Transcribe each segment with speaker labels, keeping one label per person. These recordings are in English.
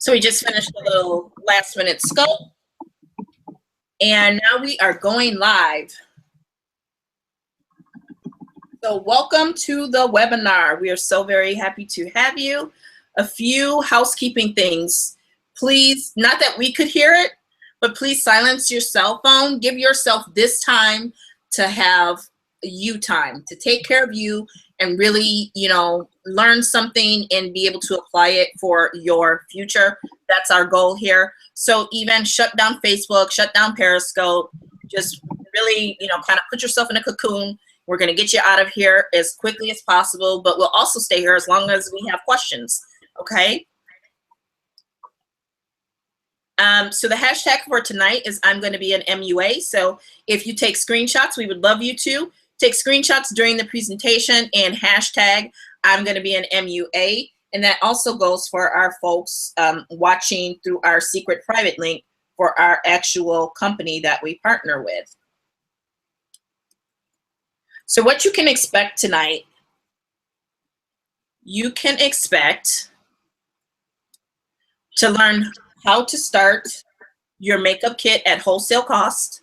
Speaker 1: So we just finished a little last minute scope, and now we are going live. So welcome to the webinar. We are so very happy to have you. A few housekeeping things. Please, not that we could hear it, but please silence your cell phone. Give yourself this time to have you time, to take care of you and really, learn something and be able to apply it for your future. That's our goal here. So even shut down Facebook, shut down Periscope, just really, kind of put yourself in a cocoon. We're going to get you out of here as quickly as possible, but we'll also stay here as long as we have questions, okay? So the hashtag for tonight is I'm going to be an MUA. So if you take screenshots, we would love you to take screenshots during the presentation and hashtag I'm going to be an MUA. And that also goes for our folks watching through our secret private link for our actual company that we partner with. So what you can expect tonight, you can expect to learn how to start your makeup kit at wholesale cost,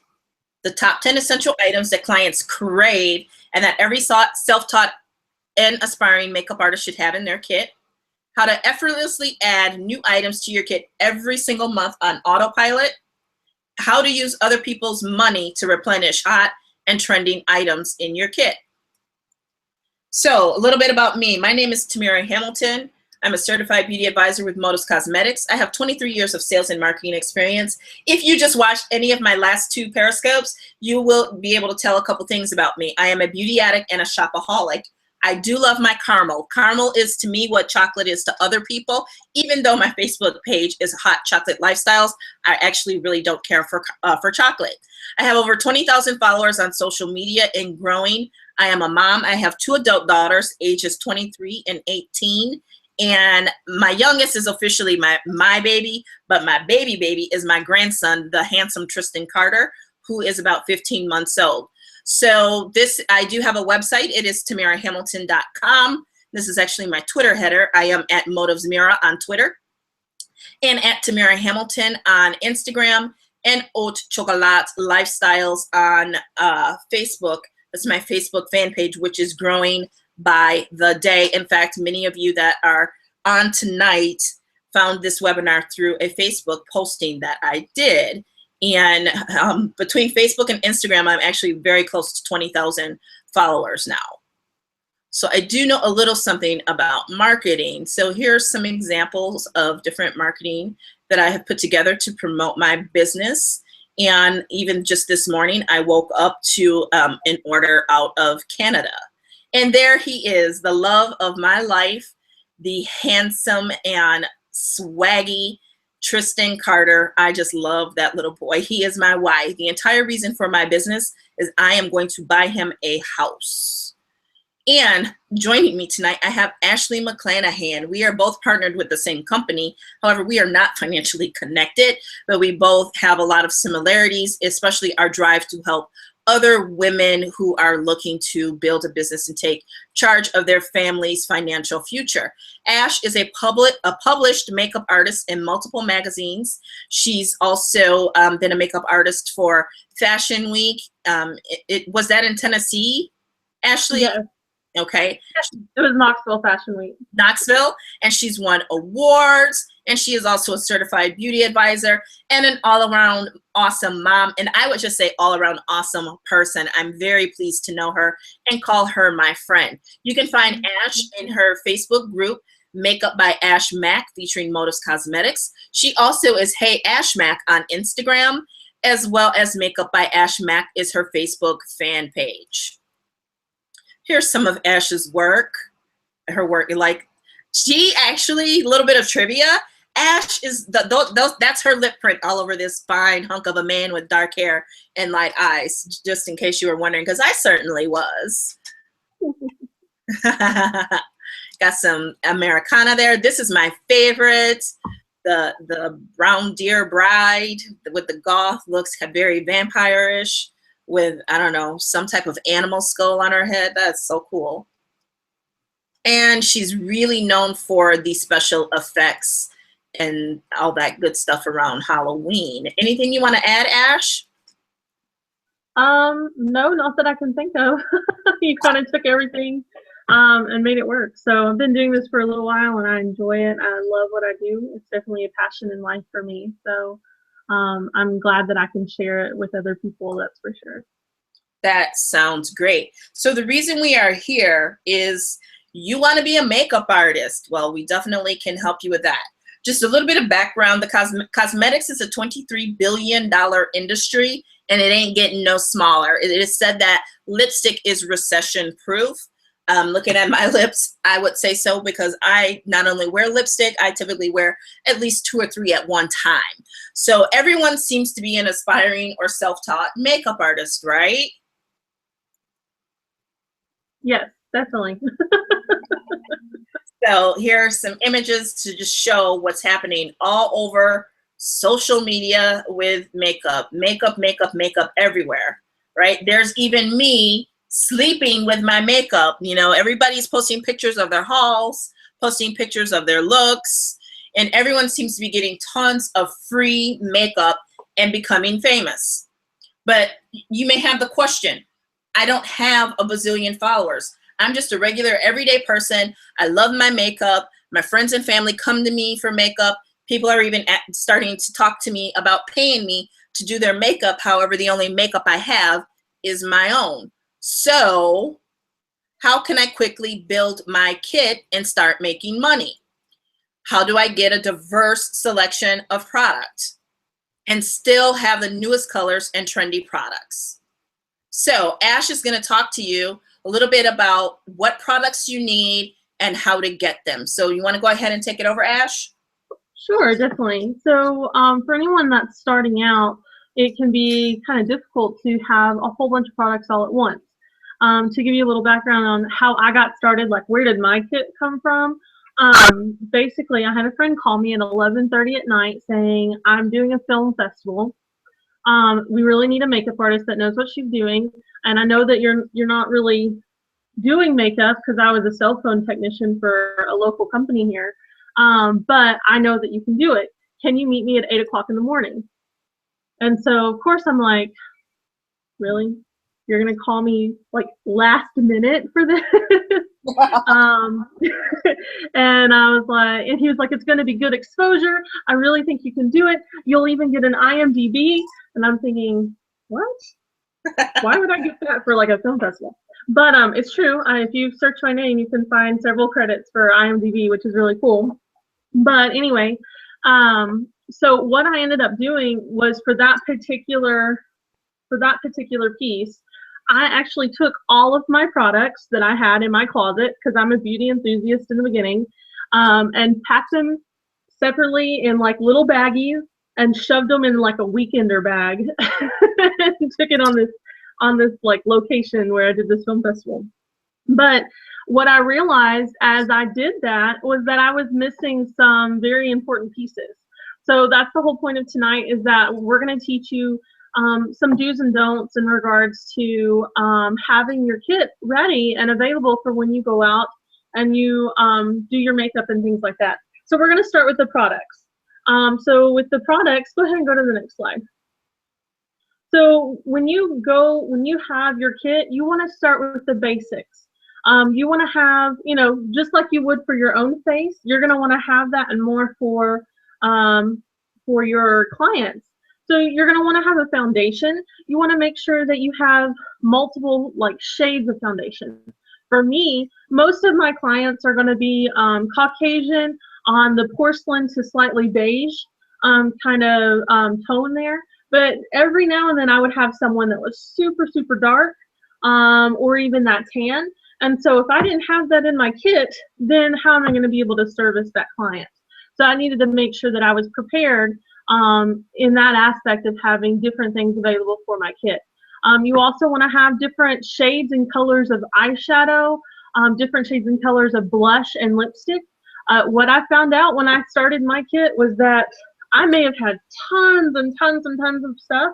Speaker 1: the top 10 essential items that clients crave and that every self-taught and aspiring makeup artist should have in their kit, how to effortlessly add new items to your kit every single month on Autopilot, how to use other people's money to replenish hot and trending items in your kit. So a little bit about me. My name is Tamira Hamilton. I'm a certified beauty advisor with Motives Cosmetics. I have 23 years of sales and marketing experience. If you just watched any of my last 2 Periscopes, you will be able to tell a couple things about me. I am a beauty addict and a shopaholic. I do love my caramel. Caramel is to me what chocolate is to other people. Even though my Facebook page is Hot Chocolate Lifestyles, I actually really don't care for chocolate. I have over 20,000 followers on social media and growing. I am a mom. I have 2 adult daughters, ages 23 and 18. And my youngest is officially my baby, but my baby is my grandson, the handsome Tristan Carter, who is about 15 months old. So I do have a website. It is tamirahamilton.com. This is actually my Twitter header. I am at Motives Mira on Twitter and at Tamira Hamilton on Instagram and Haute Chocolat Lifestyles on Facebook. That's my Facebook fan page, which is growing by the day. In fact, many of you that are on tonight found this webinar through a Facebook posting that I did. And between Facebook and Instagram, I'm actually very close to 20,000 followers now. So I do know a little something about marketing. So here's some examples of different marketing that I have put together to promote my business. And even just this morning, I woke up to an order out of Canada. And there he is, the love of my life, the handsome and swaggy Tristan Carter. I just love that little boy. He is my why. The entire reason for my business is I am going to buy him a house. And joining me tonight, I have Ashley McLanahan. We are both partnered with the same company. However, we are not financially connected, but we both have a lot of similarities, especially our drive to help other women who are looking to build a business and take charge of their family's financial future. Ash is a published makeup artist in multiple magazines. She's also been a makeup artist for Fashion Week. Was that in Tennessee, Ashley?
Speaker 2: Yeah.
Speaker 1: Okay.
Speaker 2: It was Knoxville Fashion Week.
Speaker 1: Knoxville, and she's won awards, and she is also a certified beauty advisor and an all-around awesome mom, and I would just say all-around awesome person. I'm very pleased to know her and call her my friend. You can find Ash in her Facebook group, Makeup by Ash Mac, featuring Motives Cosmetics. She also is Hey Ash Mac on Instagram, as well as Makeup by Ash Mac is her Facebook fan page. Here's some of Ash's work. Her work, like she actually, a little bit of trivia. Ash is that's her lip print all over this fine hunk of a man with dark hair and light eyes. Just in case you were wondering, because I certainly was. Got some Americana there. This is my favorite. The brown deer bride with the goth looks very vampire-ish, with, I don't know, some type of animal skull on her head. That's so cool. And she's really known for the special effects and all that good stuff around Halloween. Anything you want to add, Ash?
Speaker 2: No, not that I can think of. You kind of took everything and made it work. So I've been doing this for a little while and I enjoy it. I love what I do. It's definitely a passion in life for me. So I'm glad that I can share it with other people, that's for sure.
Speaker 1: That sounds great. So the reason we are here is you want to be a makeup artist. Well, we definitely can help you with that. Just a little bit of background. The cosmetics is a $23 billion industry, and it ain't getting no smaller. It is said that lipstick is recession proof. Looking at my lips, I would say so, because I not only wear lipstick, I typically wear at least 2 or 3 at one time. So everyone seems to be an aspiring or self-taught makeup artist, right?
Speaker 2: Yes, definitely.
Speaker 1: So here are some images to just show what's happening all over social media with makeup, makeup, makeup, makeup everywhere, right? There's even me sleeping with my makeup. You know, everybody's posting pictures of their hauls, posting pictures of their looks, and everyone seems to be getting tons of free makeup and becoming famous. But you may have the question, I don't have a bazillion followers. I'm just a regular everyday person. I love my makeup. My friends and family come to me for makeup. People are even starting to talk to me about paying me to do their makeup. However, the only makeup I have is my own. So how can I quickly build my kit and start making money? How do I get a diverse selection of product and still have the newest colors and trendy products? So Ash is going to talk to you a little bit about what products you need and how to get them. So you want to go ahead and take it over, Ash?
Speaker 2: Sure, definitely. So for anyone that's starting out, it can be kind of difficult to have a whole bunch of products all at once. To give you a little background on how I got started, like where did my kit come from? Basically, I had a friend call me at 11:30 at night saying, I'm doing a film festival. We really need a makeup artist that knows what she's doing. And I know that you're not really doing makeup, because I was a cell phone technician for a local company here. But I know that you can do it. Can you meet me at 8 o'clock in the morning? And so of course I'm like, really? You're gonna call me like last minute for this? And I was like, and he was like, it's gonna be good exposure. I really think you can do it. You'll even get an IMDb. And I'm thinking, what? Why would I get that for like a film festival? But it's true. If you search my name, you can find several credits for IMDb, which is really cool. But anyway, so what I ended up doing was for that particular piece, I actually took all of my products that I had in my closet, because I'm a beauty enthusiast in the beginning, and packed them separately in like little baggies and shoved them in like a weekender bag and took it on this like location where I did this film festival. But what I realized as I did that was that I was missing some very important pieces. So that's the whole point of tonight, is that we're going to teach you some do's and don'ts in regards to having your kit ready and available for when you go out and you do your makeup and things like that. So we're going to start with the products. So with the products, go ahead and go to the next slide. So when you have your kit, you want to start with the basics. You want to have, just like you would for your own face, you're going to want to have that and more for your clients. So you're going to want to have a foundation. You want to make sure that you have multiple like shades of foundation. For me, most of my clients are going to be Caucasian on the porcelain to slightly beige kind of tone there. But every now and then I would have someone that was super, super dark or even that tan. And so if I didn't have that in my kit, then how am I going to be able to service that client? So I needed to make sure that I was prepared in that aspect of having different things available for my kit. You also want to have different shades and colors of eyeshadow, different shades and colors of blush and lipstick. What I found out when I started my kit was that I may have had tons and tons and tons of stuff,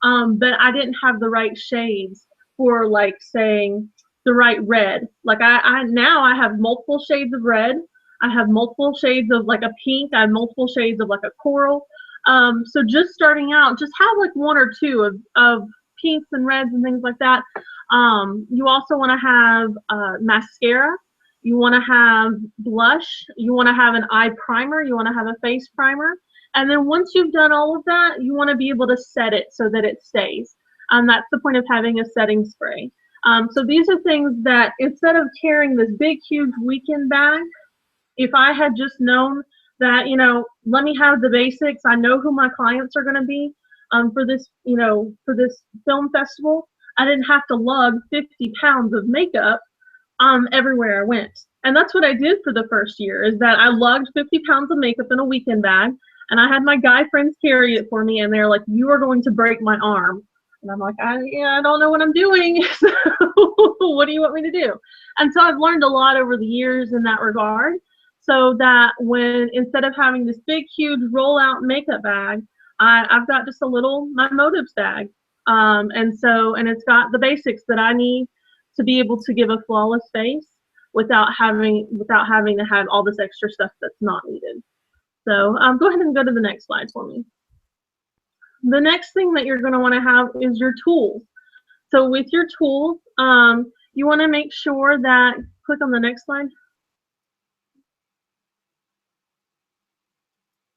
Speaker 2: but I didn't have the right shades for, like, saying the right red. Like I now I have multiple shades of red. I have multiple shades of like a pink. I have multiple shades of like a coral. So just starting out, just have like one or two of pinks and reds and things like that. You also want to have mascara. You want to have blush. You want to have an eye primer. You want to have a face primer. And then once you've done all of that, you want to be able to set it so that it stays. That's the point of having a setting spray. So these are things that instead of carrying this big, huge weekend bag, if I had just known that, you know, let me have the basics, I know who my clients are going to be for this, you know, for this film festival, I didn't have to lug 50 pounds of makeup everywhere I went. And that's what I did for the first year, is that I lugged 50 pounds of makeup in a weekend bag, and I had my guy friends carry it for me, and they're like, you are going to break my arm. And I'm like, yeah, I don't know what I'm doing. So what do you want me to do? And so I've learned a lot over the years in that regard, so that when, instead of having this big, huge roll-out makeup bag, I've got just a little, my motives bag. And it's got the basics that I need to be able to give a flawless face without having to have all this extra stuff that's not needed. So go ahead and go to the next slide for me. The next thing that you're going to want to have is your tools. So with your tools, you want to make sure that, click on the next slide.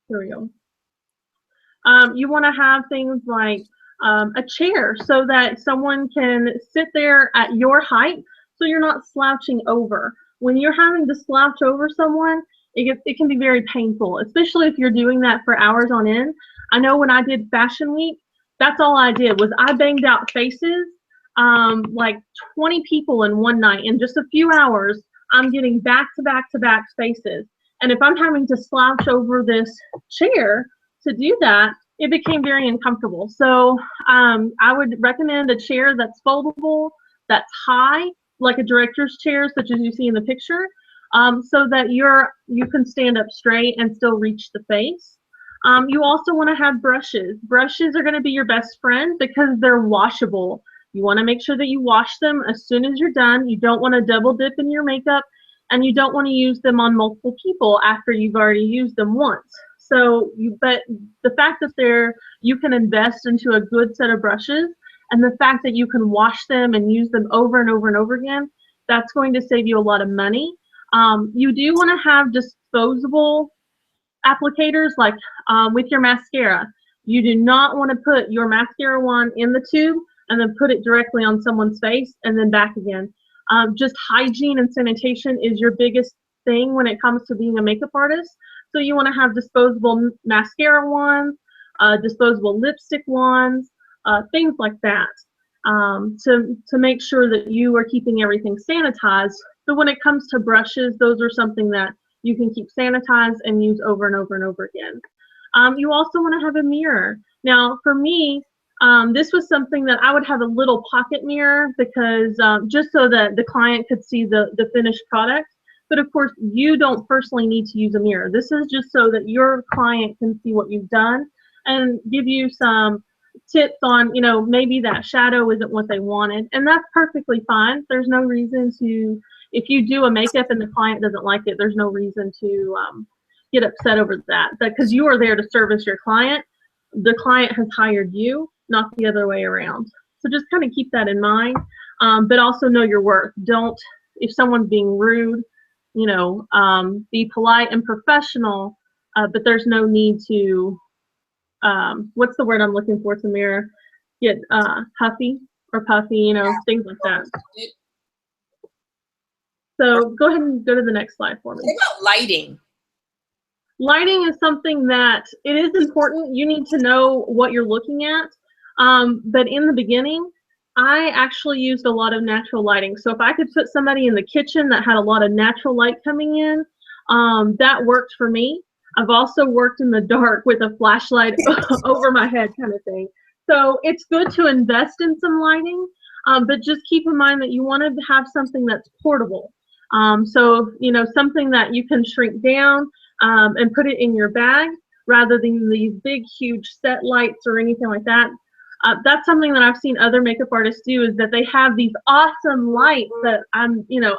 Speaker 2: There we go. You want to have things like a chair so that someone can sit there at your height, so you're not slouching over. When you're having to slouch over someone, it can be very painful, especially if you're doing that for hours on end. I know when I did Fashion Week, that's all I did was I banged out faces, like 20 people in one night. In just a few hours, I'm getting back to back to back faces. And if I'm having to slouch over this chair to do that, it became very uncomfortable. So I would recommend a chair that's foldable, that's high, like a director's chair, such as you see in the picture, so that you can stand up straight and still reach the face. You also want to have brushes. Brushes are going to be your best friend because they're washable. You want to make sure that you wash them as soon as you're done. You don't want to double dip in your makeup, and you don't want to use them on multiple people after you've already used them once. So, but the fact that you can invest into a good set of brushes, and the fact that you can wash them and use them over and over and over again, that's going to save you a lot of money. You do want to have disposable applicators, like with your mascara. You do not want to put your mascara wand in the tube and then put it directly on someone's face and then back again. Just hygiene and sanitation is your biggest thing when it comes to being a makeup artist. So you want to have disposable mascara wands, disposable lipstick wands, things like that, to make sure that you are keeping everything sanitized. But when it comes to brushes, those are something that you can keep sanitized and use over and over and over again. You also want to have a mirror. Now, for me, this was something that I would have a little pocket mirror, because just so that the client could see the finished product. But of course, you don't personally need to use a mirror. This is just so that your client can see what you've done and give you some tips on, you know, maybe that shadow isn't what they wanted. And that's perfectly fine. There's no reason to, if you do a makeup and the client doesn't like it, there's no reason to get upset over that. Because you are there to service your client. The client has hired you, not the other way around. So just kind of keep that in mind, but also know your worth. Don't, if someone's being rude, you know, be polite and professional, but there's no need to, what's the word I'm looking for, Tamira? Get huffy or puffy, you know, things like that. So go ahead and go to the next slide for me.
Speaker 1: What about lighting?
Speaker 2: Lighting is something that it is important. You need to know what you're looking at. But in the beginning, I actually used a lot of natural lighting. So if I could put somebody in the kitchen that had a lot of natural light coming in, that worked for me. I've also worked in the dark with a flashlight over my head kind of thing. So it's good to invest in some lighting, but just keep in mind that you want to have something that's portable. So, you know, something that you can shrink down and put it in your bag rather than these big, huge set lights or anything like that. That's something that I've seen other makeup artists do, is that they have these awesome lights that I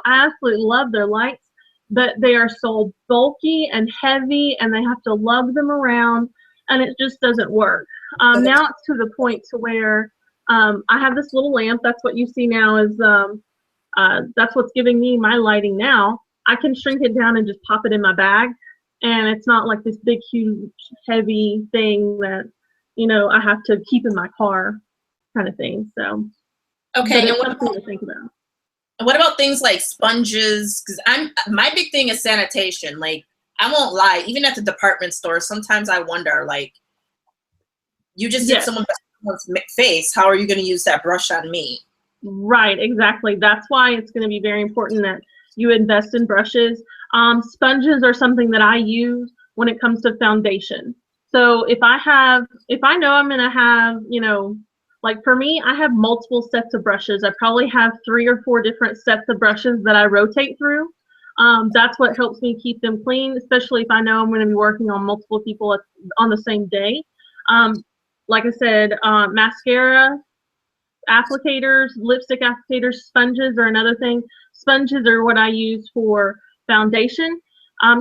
Speaker 2: absolutely love their lights, but they are so bulky and heavy, and they have to lug them around, and it just doesn't work. Now it's to the point to where I have this little lamp. That's what you see now is that's what's giving me my lighting now. I can shrink it down and just pop it in my bag, and it's not like this big, huge, heavy thing that, you know, I have to keep in my car kind of thing. So,
Speaker 1: okay,
Speaker 2: but it's something to think about.
Speaker 1: What about things like sponges? Because my big thing is sanitation. Like, I won't lie, even at the department store, sometimes I wonder, like, you just did someone's face. How are you going to use that brush on me?
Speaker 2: Right, exactly. That's why it's going to be very important that you invest in brushes. Sponges are something that I use when it comes to foundation. So if I know I'm going to have, you know, like for me, I have multiple sets of brushes. I probably have 3 or 4 different sets of brushes that I rotate through. That's what helps me keep them clean, especially if I know I'm going to be working on multiple people on the same day. Like I said, mascara applicators, lipstick applicators, sponges are another thing. Sponges are what I use for foundation.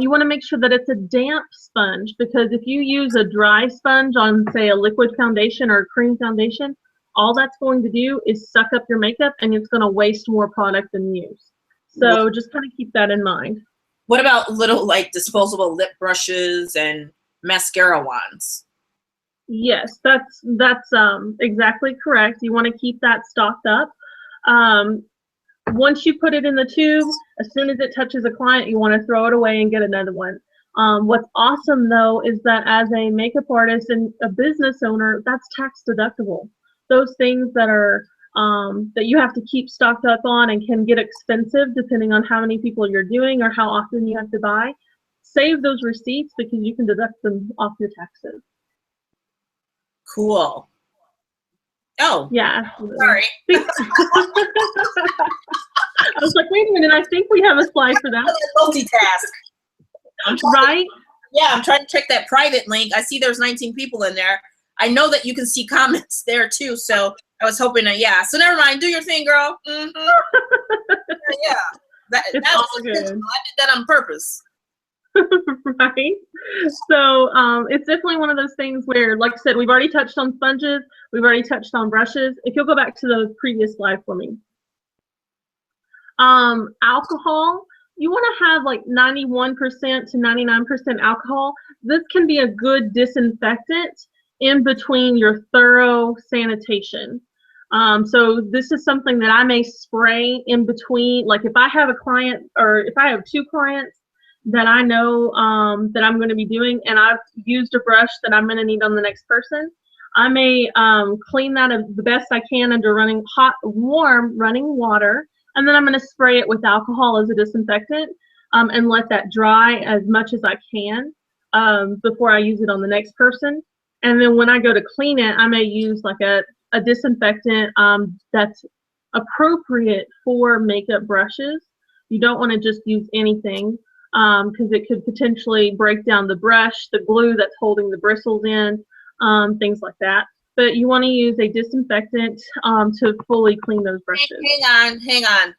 Speaker 2: You want to make sure that it's a damp sponge, because if you use a dry sponge on, say, a liquid foundation or a cream foundation, all that's going to do is suck up your makeup, and it's going to waste more product than use. So just kind of keep that in mind.
Speaker 1: What about little like disposable lip brushes and mascara wands?
Speaker 2: Yes, that's exactly correct. You want to keep that stocked up. Once you put it in the tube, as soon as it touches a client, you want to throw it away and get another one. What's awesome though is that as a makeup artist and a business owner, that's tax deductible. Those things that are that you have to keep stocked up on and can get expensive depending on how many people you're doing or how often you have to buy, save those receipts because you can deduct them off your taxes.
Speaker 1: Cool. Oh.
Speaker 2: Yeah, absolutely.
Speaker 1: Sorry.
Speaker 2: I was like, wait a minute, I think we have a slide for that.
Speaker 1: Multitask.
Speaker 2: Right?
Speaker 1: Yeah, I'm trying to check that private link. I see there's 19 people in there. I know that you can see comments there too, so I was hoping that, yeah. So never mind, do your thing, girl. Yeah,
Speaker 2: It's all good.
Speaker 1: I did that on purpose.
Speaker 2: Right? So it's definitely one of those things where, like I said, we've already touched on sponges, we've already touched on brushes. If you'll go back to the previous slide for me. Alcohol, you want to have like 91% to 99% alcohol. This can be a good disinfectant in between your thorough sanitation. So this is something that I may spray in between, like if I have a client or if I have 2 clients that I know that I'm going to be doing, and I've used a brush that I'm going to need on the next person, I may clean that the best I can under warm running water, and then I'm going to spray it with alcohol as a disinfectant and let that dry as much as I can before I use it on the next person. And then when I go to clean it, I may use like a disinfectant that's appropriate for makeup brushes. You don't want to just use anything, because it could potentially break down the brush, the glue that's holding the bristles in, things like that. But you want to use a disinfectant to fully clean those brushes.
Speaker 1: Hang on.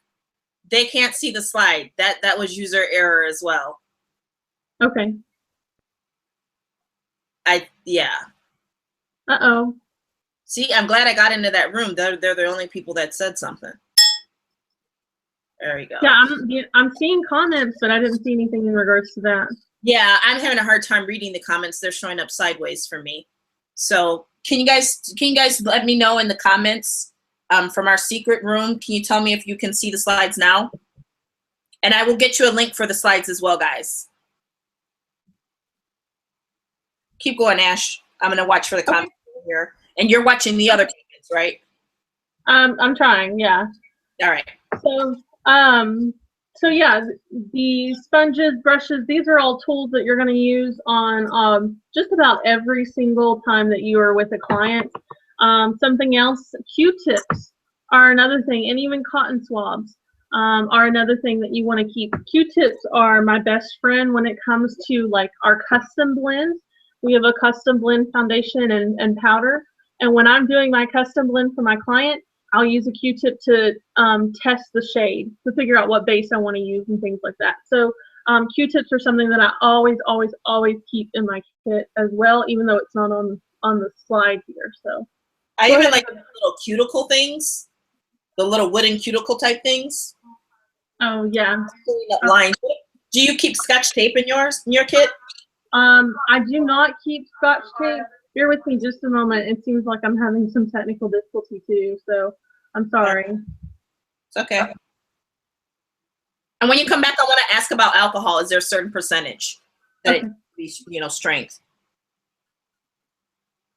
Speaker 1: They can't see the slide. That was user error as well.
Speaker 2: Okay.
Speaker 1: Yeah.
Speaker 2: Uh-oh.
Speaker 1: See, I'm glad I got into that room. They're the only people that said something. There we go.
Speaker 2: Yeah, I'm seeing comments, but I didn't see anything in regards to that.
Speaker 1: Yeah, I'm having a hard time reading the comments. They're showing up sideways for me. So can you guys let me know in the comments from our secret room? Can you tell me if you can see the slides now? And I will get you a link for the slides as well, guys. Keep going, Ash. I'm gonna watch for the comments here. And you're watching the other comments, right?
Speaker 2: I'm trying, yeah.
Speaker 1: All right.
Speaker 2: So yeah, the sponges, brushes, these are all tools that you're going to use on just about every single time that you are with a client. Something else, Q-tips are another thing, and even cotton swabs are another thing that you want to keep. Q-tips are my best friend when it comes to like our custom blends. We have a custom blend foundation and powder, and when I'm doing my custom blend for my client, I'll use a Q-tip to test the shade, to figure out what base I want to use and things like that. So Q-tips are something that I always, always, always keep in my kit as well, even though it's not on the slide here. So
Speaker 1: I even like the little cuticle things, the little wooden cuticle type things.
Speaker 2: Oh yeah.
Speaker 1: Clean up lines. Do you keep Scotch tape in your kit?
Speaker 2: I do not keep Scotch tape. Bear with me just a moment. It seems like I'm having some technical difficulty too, so I'm sorry.
Speaker 1: It's okay. And when you come back, I want to ask about alcohol. Is there a certain percentage that it be, strength?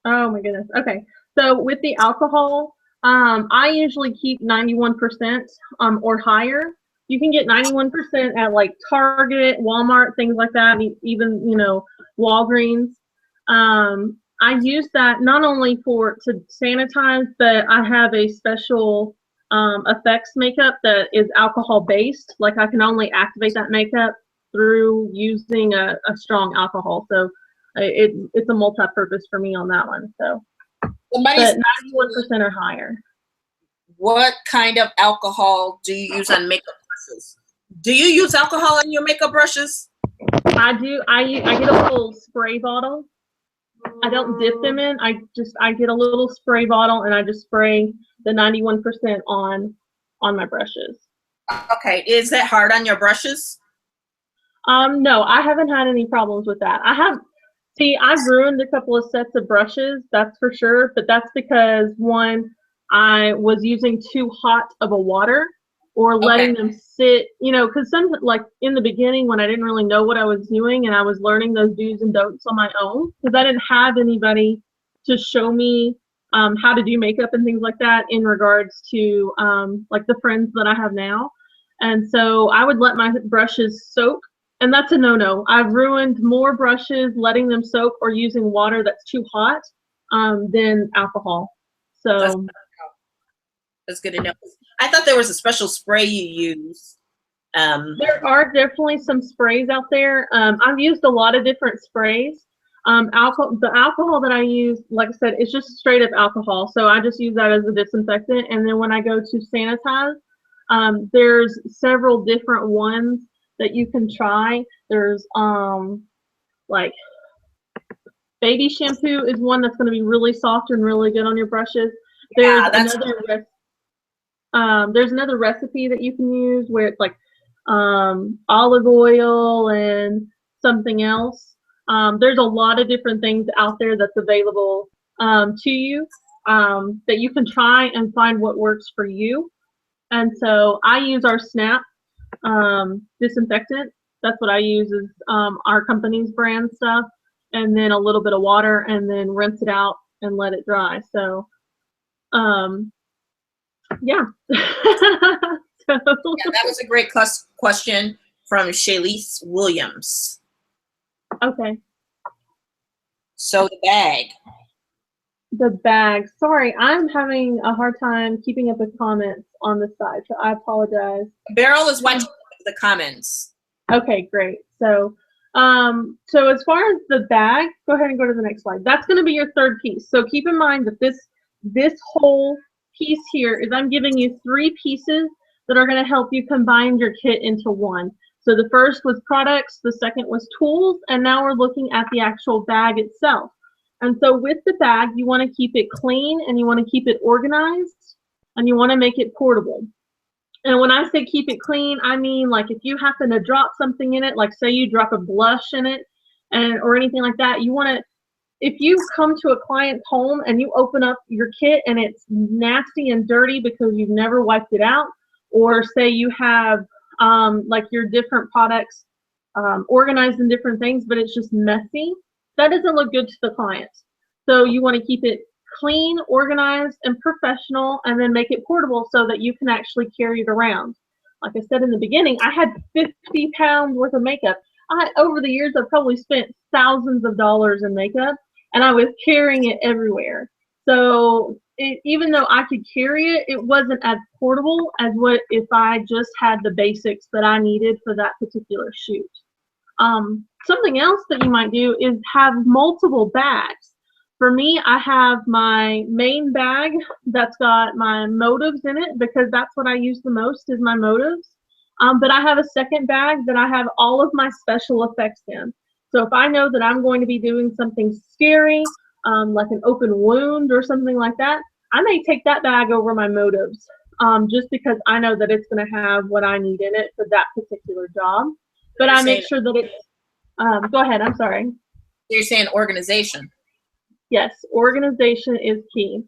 Speaker 2: Oh my goodness. Okay. So with the alcohol, I usually keep 91% or higher. You can get 91% at like Target, Walmart, things like that, even, Walgreens. I use that not only to sanitize, but I have a special effects makeup that is alcohol based. Like I can only activate that makeup through using a strong alcohol. So it's a multi-purpose for me on that one. So, but 91% or higher.
Speaker 1: What kind of alcohol do you use on makeup brushes? Do you use alcohol on your makeup brushes?
Speaker 2: I do. I get a little spray bottle. I don't dip them in. I get a little spray bottle and I just spray the 91% on my brushes.
Speaker 1: Okay. Is that hard on your brushes?
Speaker 2: No, I haven't had any problems with that. I've ruined a couple of sets of brushes, that's for sure, but that's because one, I was using too hot of a water or letting them sit, because like in the beginning when I didn't really know what I was doing and I was learning those do's and don'ts on my own, because I didn't have anybody to show me how to do makeup and things like that in regards to like the friends that I have now. And so I would let my brushes soak. And that's a no-no. I've ruined more brushes letting them soak or using water that's too hot than alcohol. So
Speaker 1: that's good to know. I thought there was a special spray you use.
Speaker 2: There are definitely some sprays out there. I've used a lot of different sprays. The alcohol that I use, like I said, it's just straight up alcohol. So I just use that as a disinfectant. And then when I go to sanitize, there's several different ones that you can try. There's like baby shampoo is one that's going to be really soft and really good on your brushes. There's another recipe that you can use where it's like olive oil and something else. There's a lot of different things out there that's available to you that you can try and find what works for you. And so I use our Snap disinfectant. That's what I use is our company's brand stuff, and then a little bit of water, and then rinse it out and let it dry. So yeah.
Speaker 1: Yeah, that was a great question from Shaylease Williams.
Speaker 2: Okay.
Speaker 1: So
Speaker 2: the bag. Sorry, I'm having a hard time keeping up with comments on the side, so I apologize.
Speaker 1: Beryl is watching the comments.
Speaker 2: Okay, great. So as far as the bag, go ahead and go to the next slide. That's going to be your third piece. So keep in mind that this whole piece here is I'm giving you 3 pieces that are going to help you combine your kit into one. So the first was products, the second was tools, and now we're looking at the actual bag itself. And so with the bag, you want to keep it clean and you want to keep it organized and you want to make it portable. And when I say keep it clean, I mean like if you happen to drop something in it, like say you drop a blush in it or anything like that, you want to, if you come to a client's home and you open up your kit and it's nasty and dirty because you've never wiped it out, or say you have like your different products organized in different things, but it's just messy, that doesn't look good to the client. So you want to keep it clean, organized, and professional, and then make it portable so that you can actually carry it around. Like I said in the beginning, I had 50 pounds worth of makeup. Over the years, I've probably spent thousands of dollars in makeup, and I was carrying it everywhere. So even though I could carry it, it wasn't as portable as what if I just had the basics that I needed for that particular shoot. Something else that you might do is have multiple bags. For me, I have my main bag that's got my motives in it because that's what I use the most is my motives. But I have a second bag that I have all of my special effects in. So if I know that I'm going to be doing something scary, like an open wound or something like that, I may take that bag over my motives, just because I know that it's going to have what I need in it for that particular job. But I make sure that it's, go ahead, I'm sorry.
Speaker 1: You're saying organization.
Speaker 2: Yes, organization is key.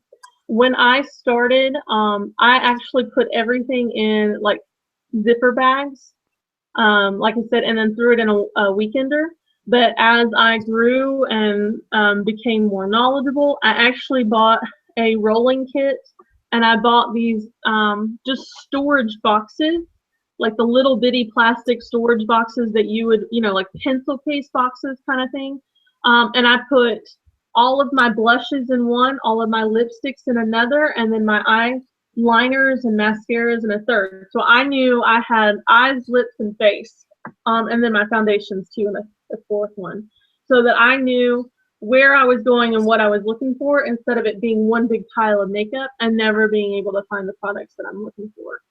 Speaker 2: When I started, I actually put everything in like zipper bags, like I said, and then threw it in a weekender. But as I grew and became more knowledgeable, I actually bought a rolling kit, and I bought these just storage boxes, like the little bitty plastic storage boxes that you would, like pencil case boxes kind of thing. And I put all of my blushes in one, all of my lipsticks in another, and then my eyeliners and mascaras in a third. So I knew I had eyes, lips, and face, and then my foundations too in a fourth one, so that I knew where I was going and what I was looking for, instead of it being one big pile of makeup and never being able to find the products that I'm looking for.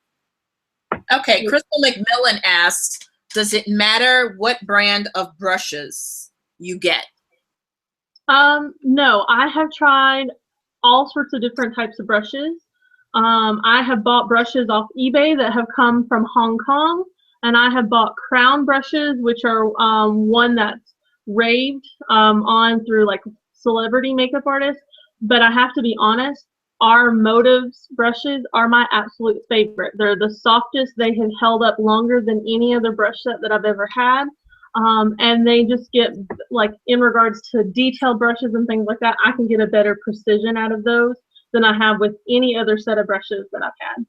Speaker 1: Okay, Crystal McMillan asks, does it matter what brand of brushes you get?
Speaker 2: No, I have tried all sorts of different types of brushes. I have bought brushes off eBay that have come from Hong Kong, and I have bought crown brushes, which are one that's raved on through like celebrity makeup artists. But I have to be honest, our Motives brushes are my absolute favorite. They're the softest. They have held up longer than any other brush set that I've ever had. And they just get, like, in regards to detailed brushes and things like that, I can get a better precision out of those than I have with any other set of brushes that I've had.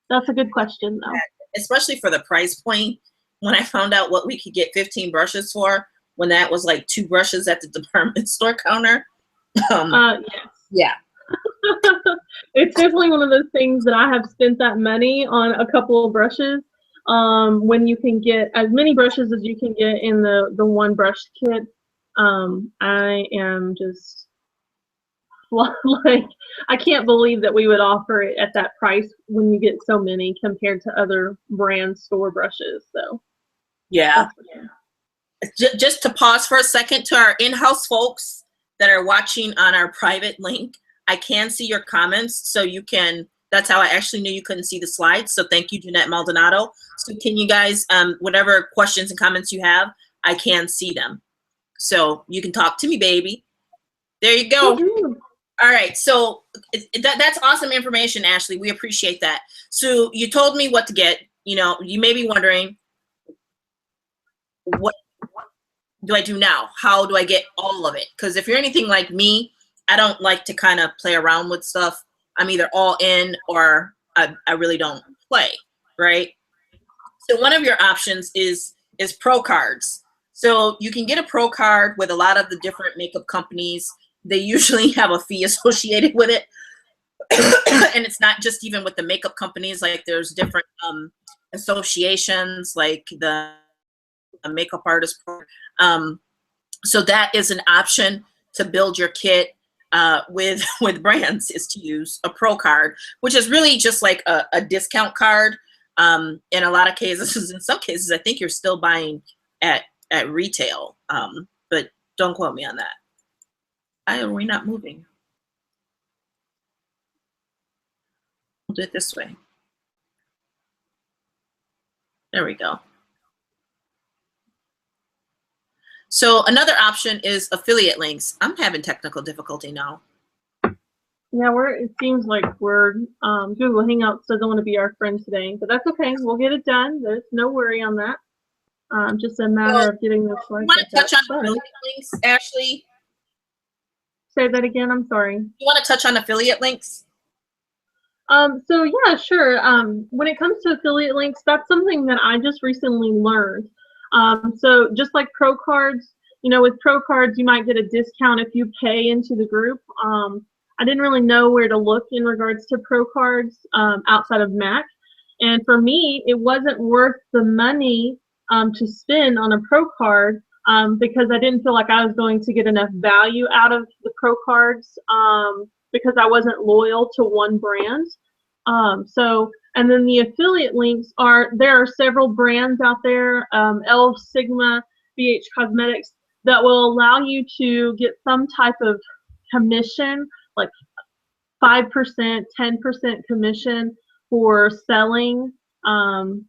Speaker 2: That's a good question, though.
Speaker 1: Especially for the price point. When I found out what we could get 15 brushes for, when that was like 2 brushes at the department store counter.
Speaker 2: Yes.
Speaker 1: Yeah.
Speaker 2: It's definitely one of those things that I have spent that money on a couple of brushes. When you can get as many brushes as you can get in the one brush kit, I am just like, I can't believe that we would offer it at that price when you get so many compared to other brand store brushes. So
Speaker 1: yeah. Just to pause for a second, to our in-house folks that are watching on our private link, I can see your comments, so you can. That's how I actually knew you couldn't see the slides. So thank you, Jeanette Maldonado. So can you guys, whatever questions and comments you have, I can see them. So you can talk to me, baby. There you go. All right. So that's awesome information, Ashley. We appreciate that. So you told me what to get. You may be wondering, what do I do now? How do I get all of it? Because if you're anything like me, I don't like to kind of play around with stuff. I'm either all in or I really don't play, right? So one of your options is pro cards. So you can get a pro card with a lot of the different makeup companies. They usually have a fee associated with it. And it's not just even with the makeup companies. Like, there's different associations, like the makeup artist. So that is an option to build your kit with brands, is to use a pro card, which is really just like a discount card. In a lot of cases, in some cases, I think you're still buying at retail, but don't quote me on that. Are we not moving? We'll do it this way. There we go. So another option is affiliate links. I'm having technical difficulty now.
Speaker 2: Yeah, it seems like Google Hangouts doesn't want to be our friend today, but that's okay. We'll get it done. There's no worry on that. Just a matter of getting this right.
Speaker 1: You want to touch on affiliate links, Ashley?
Speaker 2: Say that again. I'm sorry.
Speaker 1: You want to touch on affiliate links?
Speaker 2: So yeah, sure. When it comes to affiliate links, that's something that I just recently learned. So just like pro cards, with pro cards, you might get a discount if you pay into the group. I didn't really know where to look in regards to pro cards outside of Mac. And for me, it wasn't worth the money to spend on a pro card because I didn't feel like I was going to get enough value out of the pro cards because I wasn't loyal to one brand. So And then the affiliate links there are several brands out there, Elf, Sigma, BH Cosmetics, that will allow you to get some type of commission, like 5%, 10% commission for selling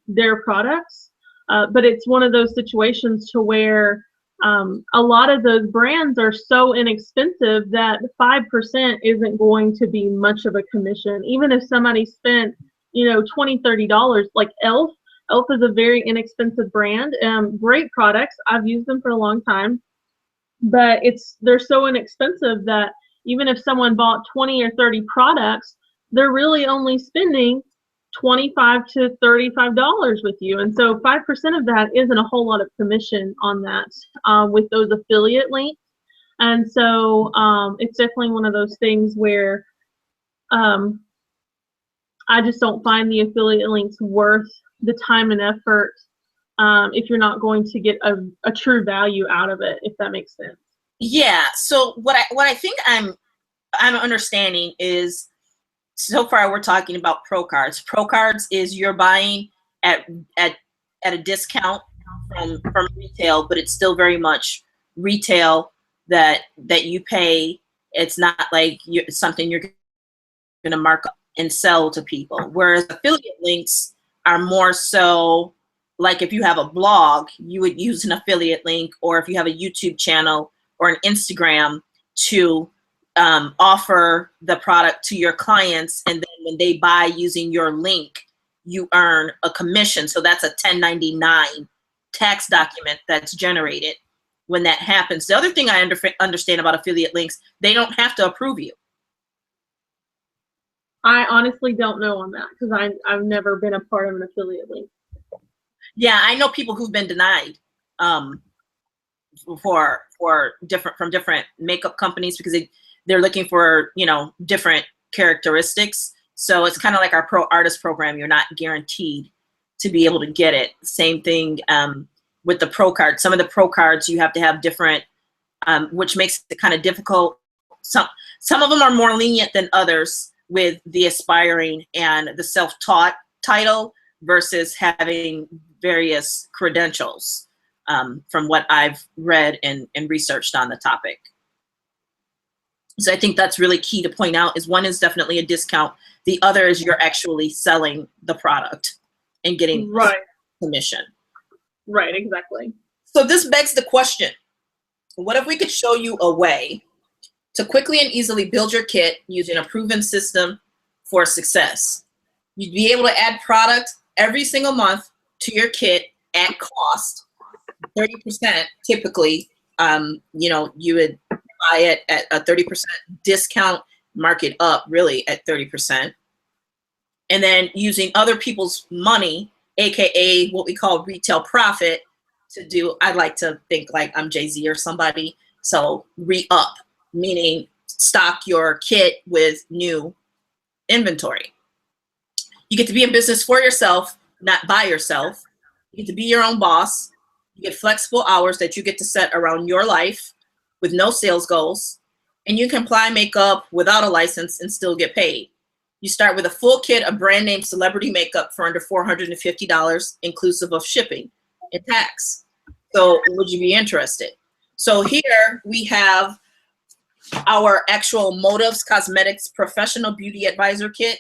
Speaker 2: their products. But it's one of those situations to where a lot of those brands are so inexpensive that 5% isn't going to be much of a commission. Even if somebody spent, $20, $30, like Elf. Elf is a very inexpensive brand. Great products. I've used them for a long time, but they're so inexpensive that even if someone bought 20 or 30 products, they're really only spending $25 to $35 with you. And so 5% of that isn't a whole lot of commission on that with those affiliate links. And so it's definitely one of those things where I just don't find the affiliate links worth the time and effort if you're not going to get a true value out of it, if that makes sense.
Speaker 1: Yeah. So what I think I'm understanding is, so far we're talking about Pro Cards. Pro Cards is you're buying at a discount from retail, but it's still very much retail that you pay. It's not like something you're going to mark up and sell to people. Whereas affiliate links are more so like if you have a blog, you would use an affiliate link, or if you have a YouTube channel or an Instagram to offer the product to your clients, and then when they buy using your link, you earn a commission. So that's a 1099 tax document that's generated when that happens. The other thing I understand about affiliate links, they don't have to approve you.
Speaker 2: I honestly don't know on that because I've never been a part of an affiliate link.
Speaker 1: Yeah, I know people who've been denied from different makeup companies because they're looking for different characteristics. So it's kind of like our pro artist program. You're not guaranteed to be able to get it. Same thing with the Pro Card. Some of the Pro Cards you have to have different, which makes it kind of difficult. Some of them are more lenient than others with the aspiring and the self-taught title versus having various credentials from what I've read and researched on the topic. So I think that's really key to point out, is one is definitely a discount. The other is you're actually selling the product and getting commission.
Speaker 2: Right, exactly.
Speaker 1: So this begs the question, what if we could show you a way to quickly and easily build your kit using a proven system for success? You'd be able to add product every single month to your kit at cost, 30% typically. You would buy it at a 30% discount, mark it up really at 30%. And then using other people's money, AKA what we call retail profit, to do, I'd like to think like I'm Jay-Z or somebody. So re-up, meaning stock your kit with new inventory. You get to be in business for yourself, not by yourself. You get to be your own boss. You get flexible hours that you get to set around your life with no sales goals. And you can apply makeup without a license and still get paid. You start with a full kit of brand name celebrity makeup for under $450, inclusive of shipping and tax. So would you be interested? So here we have our actual Motives Cosmetics Professional Beauty Advisor Kit.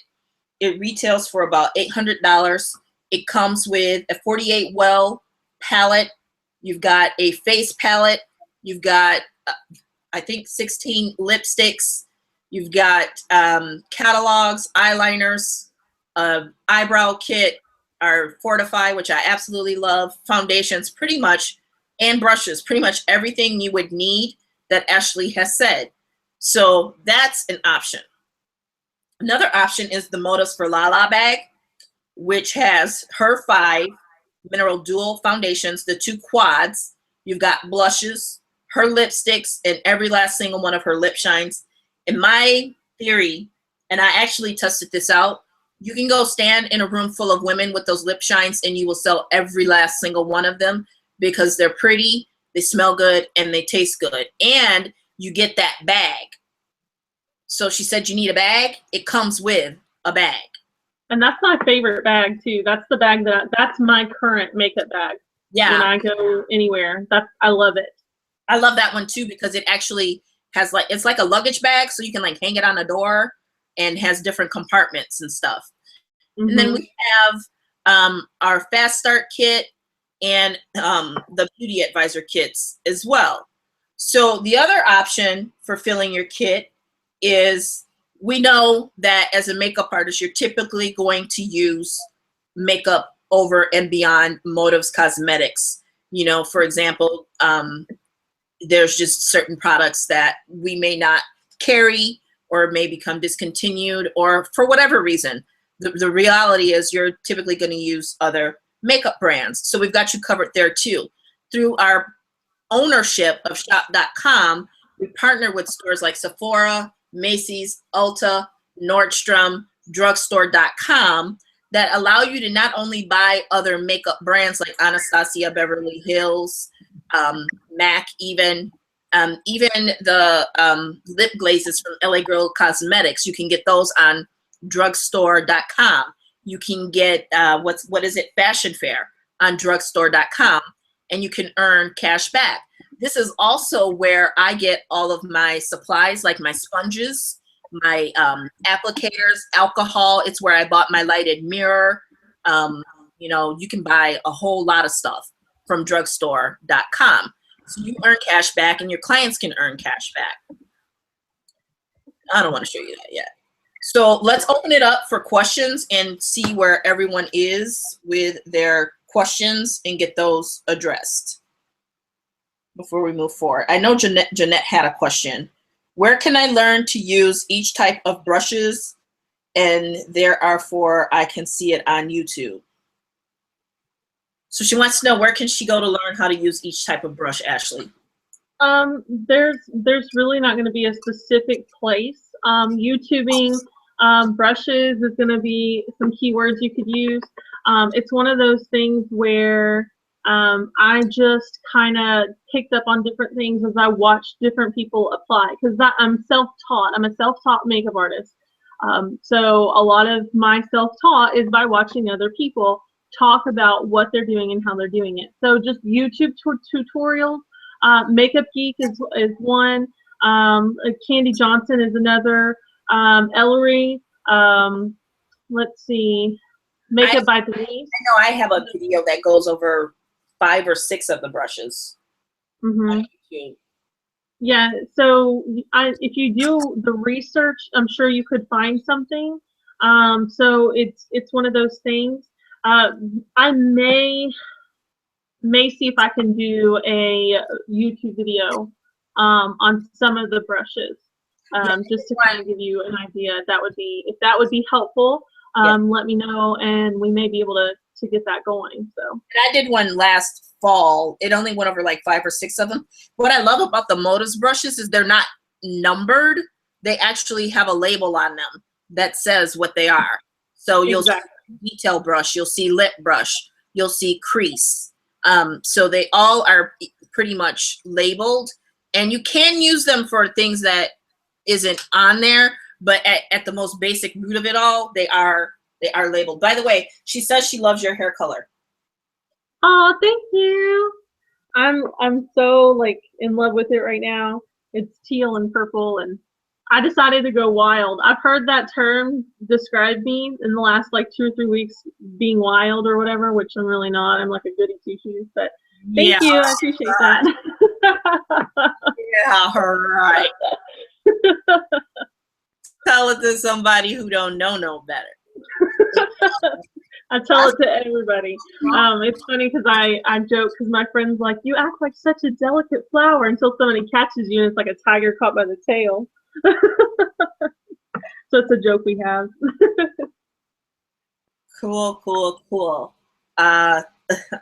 Speaker 1: It retails for about $800. It comes with a 48 well palette. You've got a face palette. You've got, I think, 16 lipsticks. You've got catalogs, eyeliners, eyebrow kit, our Fortify, which I absolutely love, foundations, pretty much, and brushes, pretty much everything you would need that Ashley has said. So that's an option. Another option is the Motives for Lala bag, which has her 5 mineral dual foundations, the 2 quads. You've got blushes, her lipsticks, and every last single one of her lip shines. In my theory, and I actually tested this out, you can go stand in a room full of women with those lip shines and you will sell every last single one of them because they're pretty, they smell good, and they taste good. And you get that bag. So she said you need a bag. It comes with a bag.
Speaker 2: And that's my favorite bag too. That's the bag that's my current makeup bag.
Speaker 1: Yeah.
Speaker 2: When I go anywhere, I love it.
Speaker 1: I love that one too because it actually has like, it's like a luggage bag, so you can like hang it on the door and has different compartments and stuff.
Speaker 2: Mm-hmm.
Speaker 1: And then we have our Fast Start kit and the Beauty Advisor kits as well. So the other option for filling your kit is, we know that as a makeup artist, you're typically going to use makeup over and beyond Motives Cosmetics. You know, for example, there's just certain products that we may not carry or may become discontinued, or for whatever reason. The reality is you're typically going to use other makeup brands. So we've got you covered there too. Through our ownership of shop.com, we partner with stores like Sephora, Macy's, Ulta, Nordstrom, drugstore.com that allow you to not only buy other makeup brands like Anastasia Beverly Hills, MAC, even the lip glazes from LA Girl Cosmetics. You can get those on drugstore.com. You can get Fashion Fair on drugstore.com, and you can earn cash back. This is also where I get all of my supplies, like my sponges, my applicators, alcohol. It's where I bought my lighted mirror. You know, you can buy a whole lot of stuff from drugstore.com. So you earn cash back and your clients can earn cash back. I don't want to show you that yet. So let's open it up for questions and see where everyone is with their questions and get those addressed before we move forward. I know Jeanette had a question. Where can I learn to use each type of brushes? And there are 4, I can see it on YouTube. So she wants to know, where can she go to learn how to use each type of brush, Ashley?
Speaker 2: There's really not going to be a specific place. YouTubing brushes is going to be some keywords you could use. It's one of those things where I just kind of picked up on different things as I watched different people apply, because I'm self-taught. I'm a self-taught makeup artist. So a lot of my self-taught is by watching other people talk about what they're doing and how they're doing it. So just YouTube tutorials. Makeup Geek is one. Candy Johnson is another. Ellery. Let's see. Makeup by Denise.
Speaker 1: I know I have a video that goes over 5 or 6 of the brushes.
Speaker 2: Mm-hmm. Yeah, so if you do the research, I'm sure you could find something. So it's one of those things. I may see if I can do a YouTube video on some of the brushes, just to kind of give you an idea. If that would be helpful. Let me know, and we may be able to get that going. So, and
Speaker 1: I did one last fall. It only went over like 5 or 6 of them. What I love about the Motives brushes is they're not numbered. They actually have a label on them that says what they are. So you'll see detail brush, you'll see lip brush, you'll see crease. So they all are pretty much labeled, and you can use them for things that isn't on there. But at the most basic root of it all, they are labeled. By the way, she says she loves your hair color.
Speaker 2: Oh, thank you. I'm so like in love with it right now. It's teal and purple, and I decided to go wild. I've heard that term describe me in the last like 2 or 3 weeks, being wild or whatever, which I'm really not. I'm like a goody two-shoes, but thank you. I appreciate that.
Speaker 1: Yeah, right. Tell it to somebody who don't know no better.
Speaker 2: I tell it to everybody. It's funny because I joke because my friend's like, you act like such a delicate flower, until somebody catches you and it's like a tiger caught by the tail. So it's a joke we have.
Speaker 1: Cool. I'm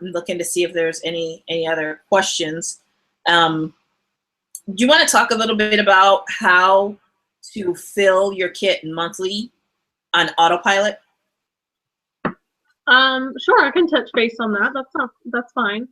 Speaker 1: looking to see if there's any other questions. Do you want to talk a little bit about how to fill your kit monthly on Autopilot?
Speaker 2: Sure, I can touch base on that. That's fine.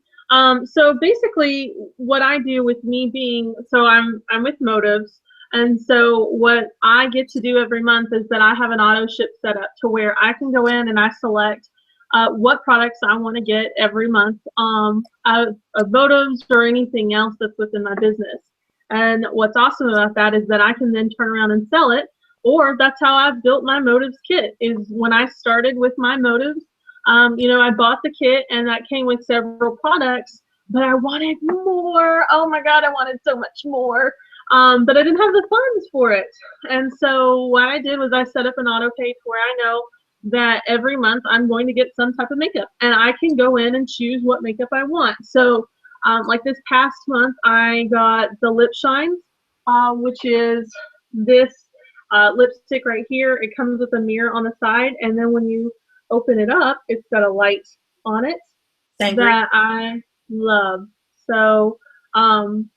Speaker 2: So basically what I do with me being, so I'm with Motives, And so what I get to do every month is that I have an auto ship set up to where I can go in and I select what products I want to get every month, of votives or anything else that's within my business. And what's awesome about that is that I can then turn around and sell it, or that's how I've built my motives kit. Is when I started with my motives, you know, I bought the kit and that came with several products, but I wanted more. Oh my God, I wanted so much more. But I didn't have the funds for it. And so what I did was I set up an auto pay where I know that every month I'm going to get some type of makeup and I can go in and choose what makeup I want. So like this past month, I got the lip shines, which is this lipstick right here. It comes with a mirror on the side, and then when you open it up, it's got a light on it that I love. So, and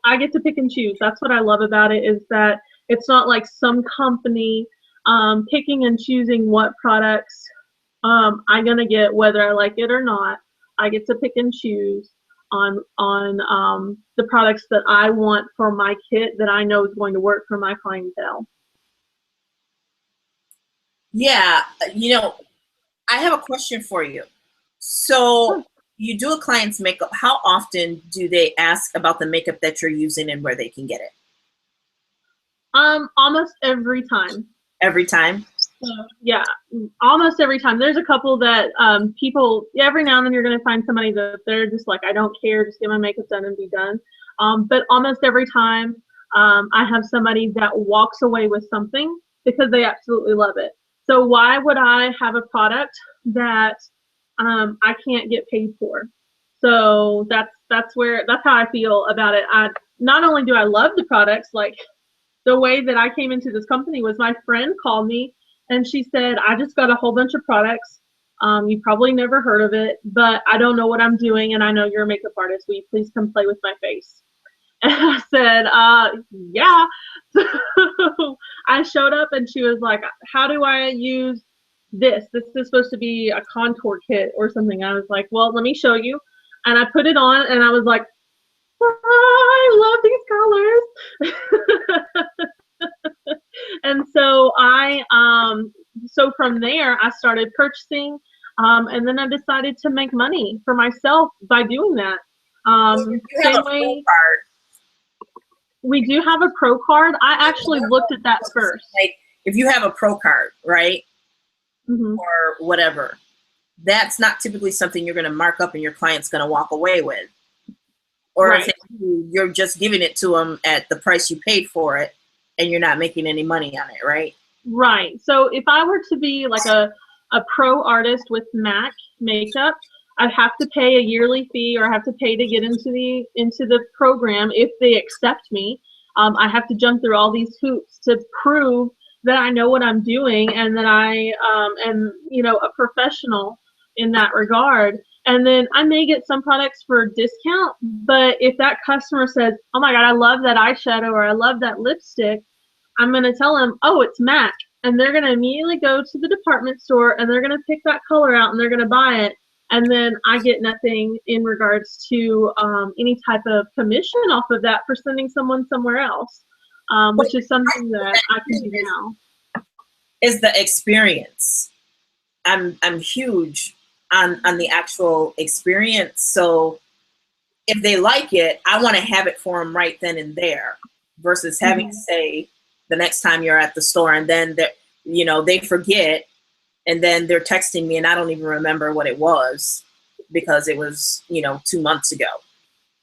Speaker 2: I get to pick and choose. That's what I love about it, is that it's not like some company picking and choosing what products I'm gonna get, whether I like it or not. I get to pick and choose on the products that I want for my kit that I know is going to work for my clientele.
Speaker 1: Yeah, you know, I have a question for you. So you do a client's makeup. How often do they ask about the makeup that you're using and where they can get it?
Speaker 2: Almost every time.
Speaker 1: Every time?
Speaker 2: Yeah, almost every time. There's a couple that people, every now and then you're going to find somebody that they're just like, I don't care, just get my makeup done and be done. But almost every time I have somebody that walks away with something because they absolutely love it. So why would I have a product that I can't get paid for? So that's how I feel about it. Not only do I love the products, like the way that I came into this company was my friend called me and she said, I just got a whole bunch of products. You probably never heard of it, but I don't know what I'm doing, and I know you're a makeup artist. Will you please come play with my face? And I said, yeah. So I showed up and she was like, how do I use this? This is supposed to be a contour kit or something. I was like, well, let me show you. And I put it on and I was like, I love these colors. And so so from there I started purchasing, and then I decided to make money for myself by doing that. Same way, we do have a pro card. I actually looked at that first.
Speaker 1: Like if you have a pro card, right? Mm-hmm. Or whatever, that's not typically something you're going to mark up and your client's going to walk away with. Or right. If you're just giving it to them at the price you paid for it and you're not making any money on it, right?
Speaker 2: Right. So if I were to be like a pro artist with MAC makeup, I'd have to pay a yearly fee, or I have to pay to get into the program if they accept me. I have to jump through all these hoops to prove that I know what I'm doing and that I am, you know, a professional in that regard. And then I may get some products for a discount, but if that customer says, oh my God, I love that eyeshadow or I love that lipstick, I'm going to tell them, oh, it's MAC. And they're going to immediately go to the department store and they're going to pick that color out and they're going to buy it. And then I get nothing in regards to any type of commission off of that for sending someone somewhere else, which is something that I can do now.
Speaker 1: Is the experience. I'm huge on the actual experience. So if they like it, I want to have it for them right then and there versus having to say the next time you're at the store and then you know, they forget and then they're texting me and I don't even remember what it was because it was, you know, 2 months ago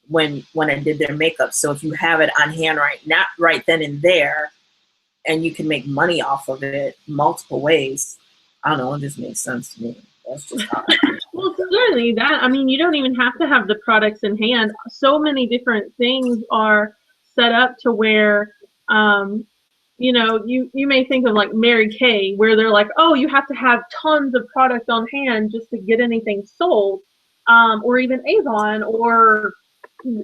Speaker 1: when I did their makeup. So if you have it on hand right then and there, and you can make money off of it multiple ways, I don't know, it just makes sense to me. That's just how
Speaker 2: Well, certainly that. I mean, you don't even have to have the products in hand. So many different things are set up to where, you know, you may think of like Mary Kay, where they're like, oh, you have to have tons of product on hand just to get anything sold, or even Avon or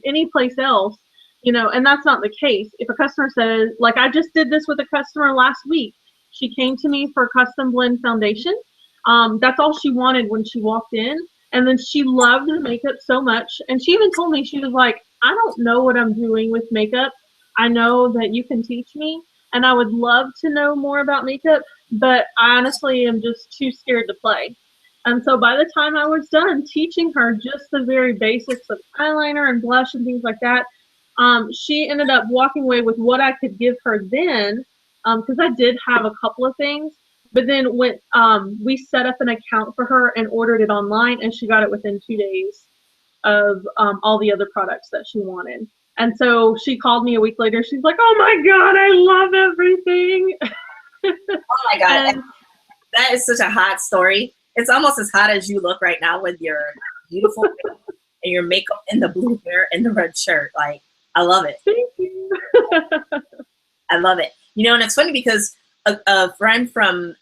Speaker 2: any place else, you know, and that's not the case. If a customer says, like I just did this with a customer last week, she came to me for custom blend foundation. That's all she wanted when she walked in. And then she loved the makeup so much. And she even told me, she was like, I don't know what I'm doing with makeup, I know that you can teach me, and I would love to know more about makeup, but I honestly am just too scared to play. And so by the time I was done teaching her just the very basics of eyeliner and blush and things like that, she ended up walking away with what I could give her then, because I did have a couple of things. But then when we set up an account for her and ordered it online, and she got it within 2 days of all the other products that she wanted. And so she called me a week later. She's like, "Oh my God, I love everything."
Speaker 1: Oh my God,
Speaker 2: And
Speaker 1: that is such a hot story. It's almost as hot as you look right now with your beautiful and your makeup and the blue hair and the red shirt. Like, I love it.
Speaker 2: thank you.
Speaker 1: I love it. You know, and it's funny because a friend from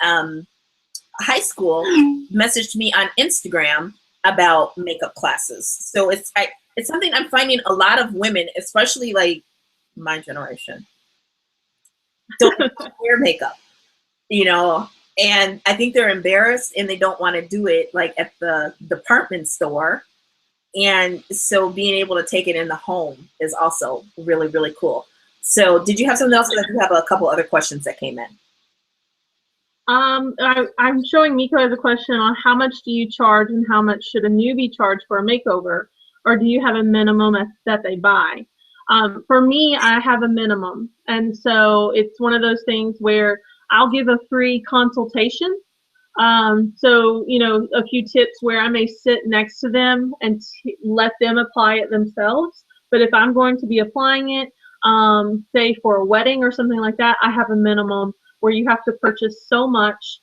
Speaker 1: high school messaged me on Instagram about makeup classes. So it's something I'm finding a lot of women, especially like my generation, don't wear makeup, you know, and I think they're embarrassed and they don't want to do it like at the department store. And so being able to take it in the home is also really, really cool. So did you have something else? Because I do have a couple other questions that came in.
Speaker 2: I'm showing Miko as a question on how much do you charge and how much should a newbie charge for a makeover, or do you have a minimum that they buy? For me, I have a minimum, and so it's one of those things where I'll give a free consultation. So, you know, a few tips where I may sit next to them and let them apply it themselves. But if I'm going to be applying it, say for a wedding or something like that, I have a minimum where you have to purchase so much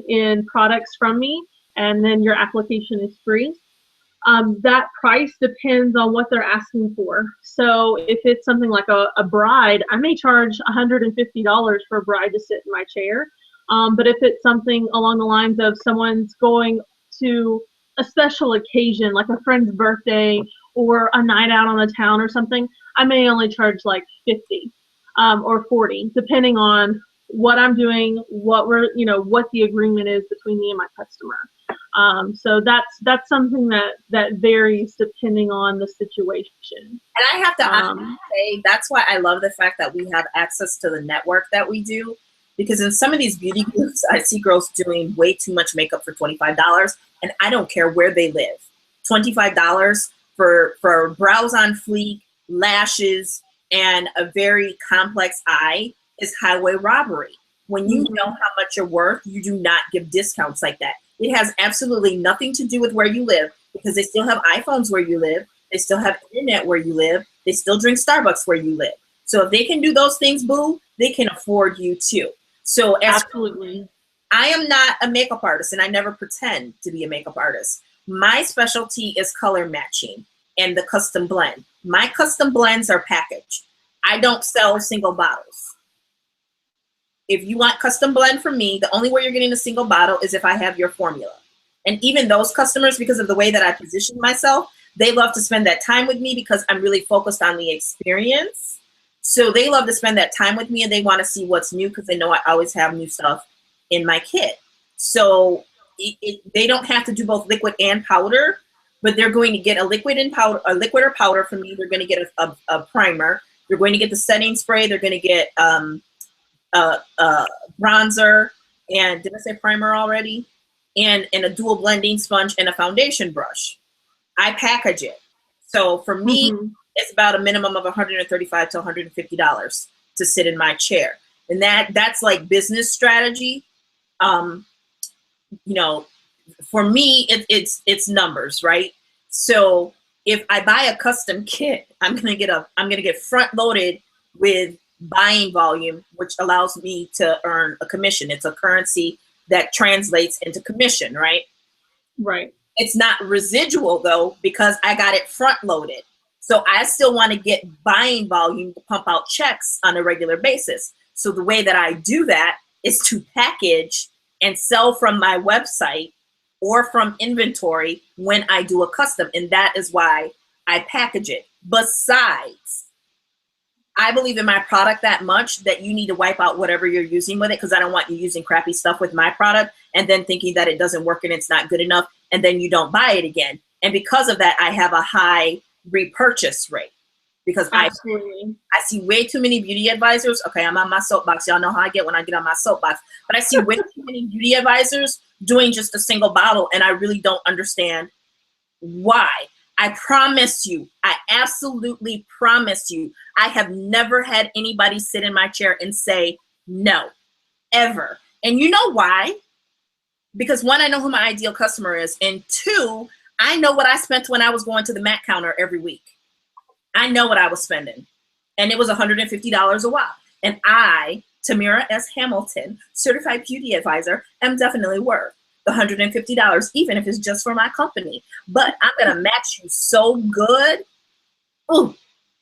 Speaker 2: in products from me, and then your application is free. That price depends on what they're asking for. So if it's something like a bride, I may charge $150 for a bride to sit in my chair. But if it's something along the lines of someone's going to a special occasion, like a friend's birthday or a night out on the town or something, I may only charge like 50 or 40, depending on what I'm doing, what the agreement is between me and my customer. So that's something that varies depending on the situation.
Speaker 1: And I have to say, that's why I love the fact that we have access to the network that we do. Because in some of these beauty groups, I see girls doing way too much makeup for $25, and I don't care where they live. $25 for brows on fleek, lashes, and a very complex eye is highway robbery. When you know how much you're worth, you do not give discounts like that. It has absolutely nothing to do with where you live, because they still have iPhones where you live. They still have internet where you live. They still drink Starbucks where you live. So if they can do those things, boo, they can afford you too. So
Speaker 2: absolutely,
Speaker 1: I am not a makeup artist, and I never pretend to be a makeup artist. My specialty is color matching and the custom blend. My custom blends are packaged. I don't sell single bottles. If you want custom blend from me, the only way you're getting a single bottle is if I have your formula. And even those customers, because of the way that I position myself, they love to spend that time with me because I'm really focused on the experience. So they love to spend that time with me, and they want to see what's new because they know I always have new stuff in my kit. So they don't have to do both liquid and powder, but they're going to get a liquid or powder from me. They're going to get a primer. They're going to get the setting spray. They're going to get bronzer, and did I say primer already? And a dual blending sponge and a foundation brush. I package it. So for me, it's about a minimum of $135 to $150 to sit in my chair. And that's like business strategy. You know, for me, it's numbers, right? So if I buy a custom kit, I'm gonna get front loaded with buying volume, which allows me to earn a commission. It's a currency that translates into commission, right?
Speaker 2: Right.
Speaker 1: It's not residual though, because I got it front loaded. So I still want to get buying volume to pump out checks on a regular basis. So the way that I do that is to package and sell from my website or from inventory when I do a custom. And that is why I package it. Besides, I believe in my product that much that you need to wipe out whatever you're using with it, because I don't want you using crappy stuff with my product and then thinking that it doesn't work and it's not good enough, and then you don't buy it again. And because of that, I have a high repurchase rate, because
Speaker 2: Absolutely.
Speaker 1: I see way too many beauty advisors. Okay, I'm on my soapbox. Y'all know how I get when I get on my soapbox. But I see way too many beauty advisors doing just a single bottle, and I really don't understand why. I promise you, I absolutely promise you, I have never had anybody sit in my chair and say no, ever. And you know why? Because one, I know who my ideal customer is, and two, I know what I spent when I was going to the MAC counter every week. I know what I was spending, and it was $150 a while. And I, Tamira S. Hamilton, certified beauty advisor, am definitely worth the $150, even if it's just for my company. But I'm gonna match you so good. Ooh,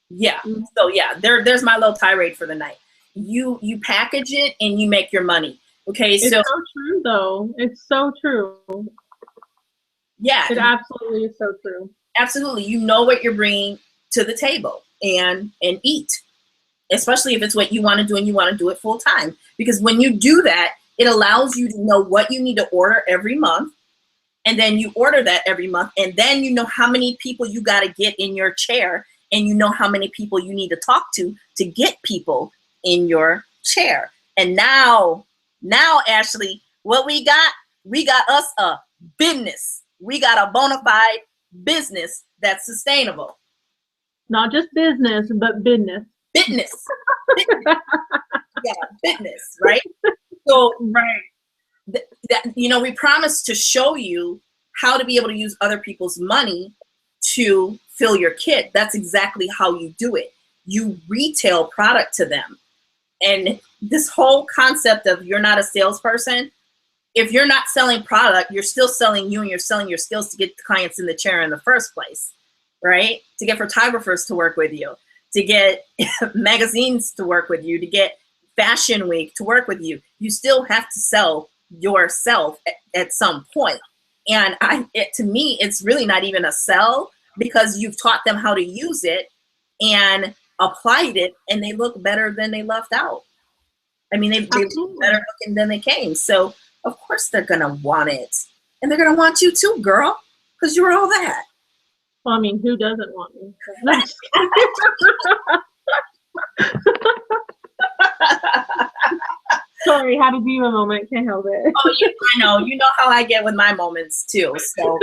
Speaker 1: yeah. So yeah, there's my little tirade for the night. You package it and you make your money. Okay,
Speaker 2: It's
Speaker 1: so
Speaker 2: so true, though. It's so true.
Speaker 1: yeah,
Speaker 2: It absolutely is so true.
Speaker 1: absolutely. You know what you're bringing to the table, and eat, especially if it's what you want to do and you want to do it full time. Because when you do that, it allows you to know what you need to order every month, and then you order that every month, and then you know how many people you got to get in your chair, and you know how many people you need to talk to get people in your chair. And now Ashley, what we got us a business. We got a bona fide business that's sustainable.
Speaker 2: Not just business, but business.
Speaker 1: Fitness. Yeah, fitness, right? So,
Speaker 2: Right.
Speaker 1: we promise to show you how to be able to use other people's money to fill your kit. That's exactly how you do it. You retail product to them. And this whole concept of you're not a salesperson, if you're not selling product, you're still selling you, and you're selling your skills to get clients in the chair in the first place, right? To get photographers to work with you, to get magazines to work with you, to get Fashion Week to work with you. You still have to sell yourself at some point. And to me, it's really not even a sell, because you've taught them how to use it and applied it, and they look better than they left out. I mean, they look better looking than they came. So of course they're gonna want it, and they're gonna want you too, girl, because you're all that.
Speaker 2: Well, I mean, who doesn't want me? Sorry, had a diva moment. Can't help it.
Speaker 1: Oh, I know. You know how I get with my moments too. So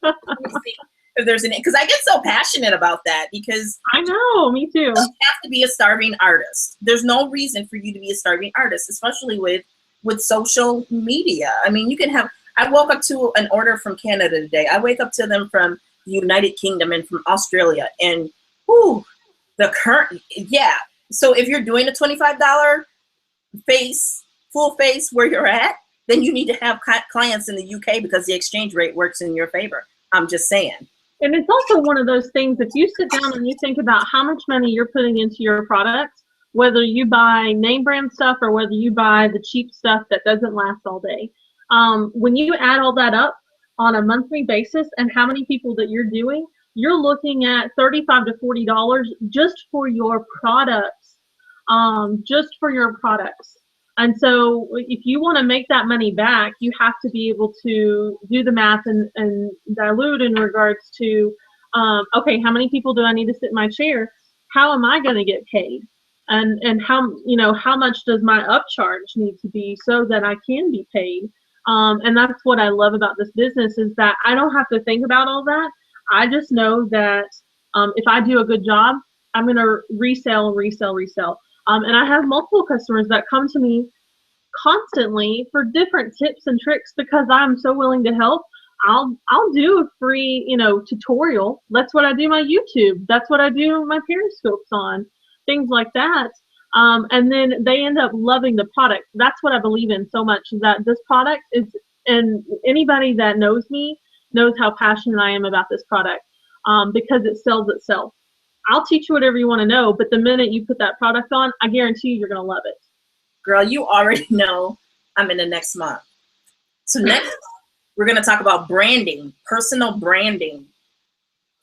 Speaker 1: let me see if there's any, because I get so passionate about that, because
Speaker 2: I know, me too.
Speaker 1: you don't have to be a starving artist. There's no reason for you to be a starving artist, especially with social media. I mean, you can have, I woke up to an order from Canada today. I wake up to them from the United Kingdom and from Australia, and the current, yeah. So if you're doing a $25 full face where you're at, then you need to have clients in the UK, because the exchange rate works in your favor. I'm just saying.
Speaker 2: And it's also one of those things, if you sit down and you think about how much money you're putting into your products, whether you buy name brand stuff or whether you buy the cheap stuff that doesn't last all day, when you add all that up on a monthly basis and how many people that you're doing, you're looking at $35 to $40 just for your products, And so if you want to make that money back, you have to be able to do the math and dilute in regards to, okay, how many people do I need to sit in my chair? How am I going to get paid? And how much does my upcharge need to be so that I can be paid? And that's what I love about this business, is that I don't have to think about all that. I just know that if I do a good job, I'm going to resell. And I have multiple customers that come to me constantly for different tips and tricks, because I'm so willing to help. I'll do a free, tutorial. That's what I do my YouTube. That's what I do my Periscopes on, things like that. And then they end up loving the product. That's what I believe in so much, is that this product is, and anybody that knows me knows how passionate I am about this product, because it sells itself. I'll teach you whatever you want to know, but the minute you put that product on, I guarantee you're going to love it.
Speaker 1: Girl, you already know I'm in the next month. So next month, we're going to talk about branding, personal branding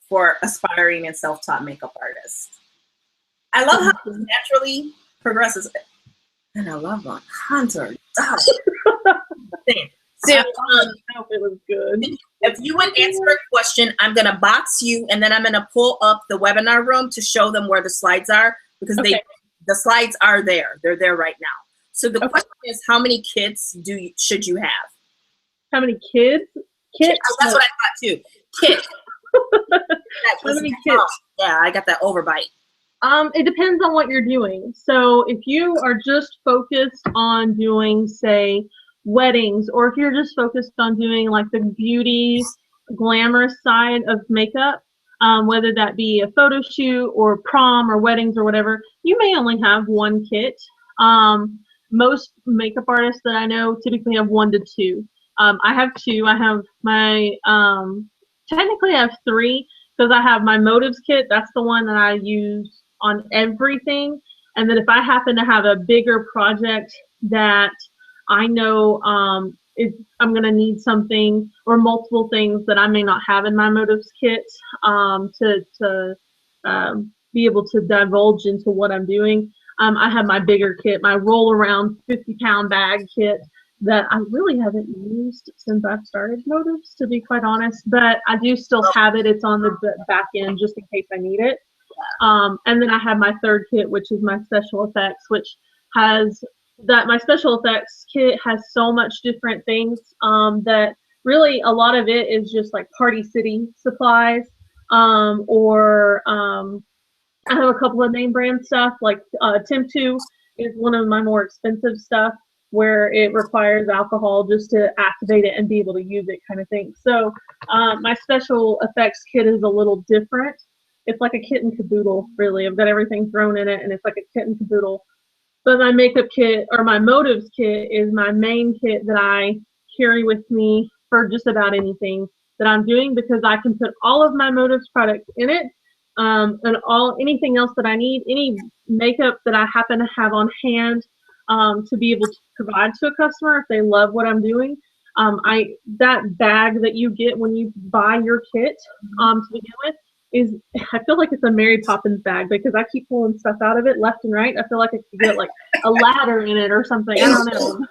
Speaker 1: for aspiring and self-taught makeup artists. I love how this naturally progresses. And I love on Hunter. So,
Speaker 2: I hope it was good.
Speaker 1: if you would answer a question, I'm going to box you, and then I'm going to pull up the webinar room to show them where the slides are, because
Speaker 2: Okay.
Speaker 1: the slides are there. They're there right now. So the
Speaker 2: Okay.
Speaker 1: question is, how many kids should you have?
Speaker 2: How many kids? Kids?
Speaker 1: That's what I thought too. Kids.
Speaker 2: How many kids?
Speaker 1: Yeah, I got that overbite.
Speaker 2: It depends on what you're doing. So if you are just focused on doing, say, weddings, or if you're just focused on doing like the beauty, glamorous side of makeup, whether that be a photo shoot or prom or weddings or whatever, you may only have one kit. Most makeup artists that I know typically have 1 to 2. I have 2. I have my, technically I have 3, because I have my motives kit. That's the one that I use on everything. And then if I happen to have a bigger project that I know I'm going to need something or multiple things that I may not have in my motives kit to be able to divulge into what I'm doing, I have my bigger kit, my roll around 50-pound bag kit that I really haven't used since I've started motives, to be quite honest, but I do still have it. It's on the back end just in case I need it. And then I have my third kit, which is my special effects, which has my special effects kit has so much different things that really a lot of it is just like Party City supplies, or I have a couple of name brand stuff like Tim2 is one of my more expensive stuff, where it requires alcohol just to activate it and be able to use it, kind of thing. So my special effects kit is a little different. It's like a kit and caboodle, really. I've got everything thrown in it, and it's like a kit and caboodle. But my makeup kit, or my motives kit, is my main kit that I carry with me for just about anything that I'm doing, because I can put all of my motives products in it, and anything else that I need, any makeup that I happen to have on hand, to be able to provide to a customer if they love what I'm doing. That bag that you get when you buy your kit to begin with I feel like it's a Mary Poppins bag, because I keep pulling stuff out of it left and right. I feel like I could get like a ladder in it or something. I don't know.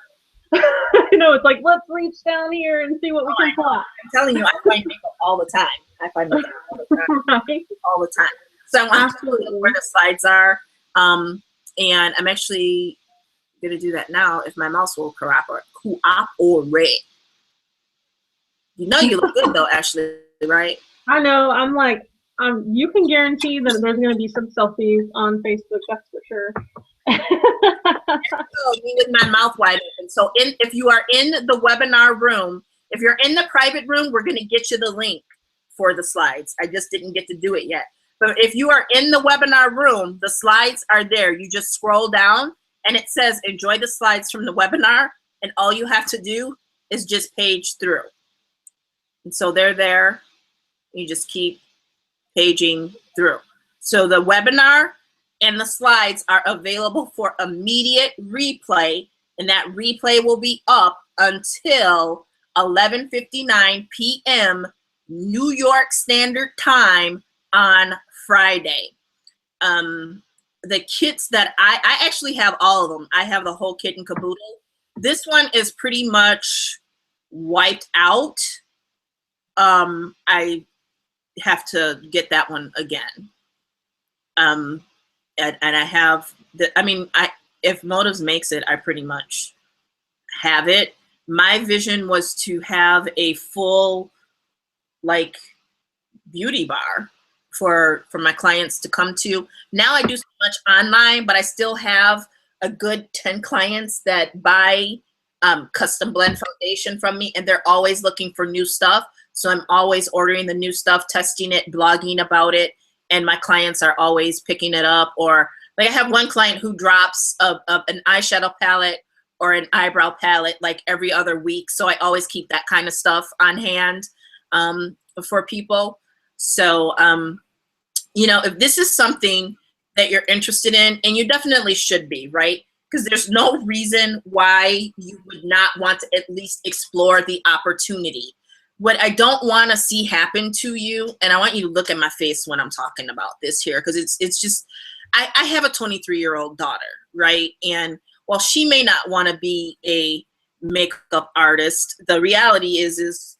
Speaker 2: It's like, let's reach down here and see what we can pull out.
Speaker 1: I'm telling you, I find makeup all the time. I find makeup all the time.
Speaker 2: Right?
Speaker 1: All the time. So I'm absolutely where the slides are. And I'm actually going to do that now if my mouse will cooperate. You know you look good though, Ashley, right?
Speaker 2: I know. I'm like, you can guarantee that there's going to be some selfies on Facebook, that's for sure.
Speaker 1: With my mouth wide open. So if you are in the webinar room, if you're in the private room, we're going to get you the link for the slides. I just didn't get to do it yet. But if you are in the webinar room, the slides are there. You just scroll down and it says, enjoy the slides from the webinar. And all you have to do is just page through. And so they're there. You just keep paging through. So the webinar and the slides are available for immediate replay, and that replay will be up until 11:59 p.m. New York Standard Time on Friday. The kits that I actually have all of them. I have the whole kit and caboodle. This one is pretty much wiped out. I have to get that one again. And I have if Motives makes it, I pretty much have it. My vision was to have a full like beauty bar for my clients to come to. Now I do so much online, but I still have a good 10 clients that buy custom blend foundation from me, and they're always looking for new stuff. So I'm always ordering the new stuff, testing it, blogging about it, and my clients are always picking it up. Or like I have one client who drops an eyeshadow palette or an eyebrow palette like every other week. So I always keep that kind of stuff on hand for people. So, if this is something that you're interested in, and you definitely should be, right? Because there's no reason why you would not want to at least explore the opportunity. What I don't want to see happen to you, and I want you to look at my face when I'm talking about this here, because it's just, I have a 23-year-old daughter, right? And while she may not want to be a makeup artist. The reality is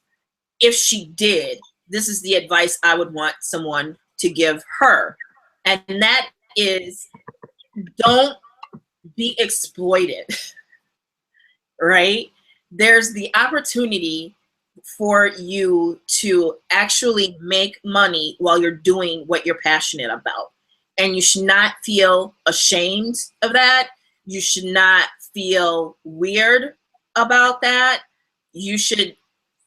Speaker 1: if she did, this is the advice I would want someone to give her. And that is, don't be exploited, right? There's the opportunity for you to actually make money while you're doing what you're passionate about. And you should not feel ashamed of that. You should not feel weird about that. You should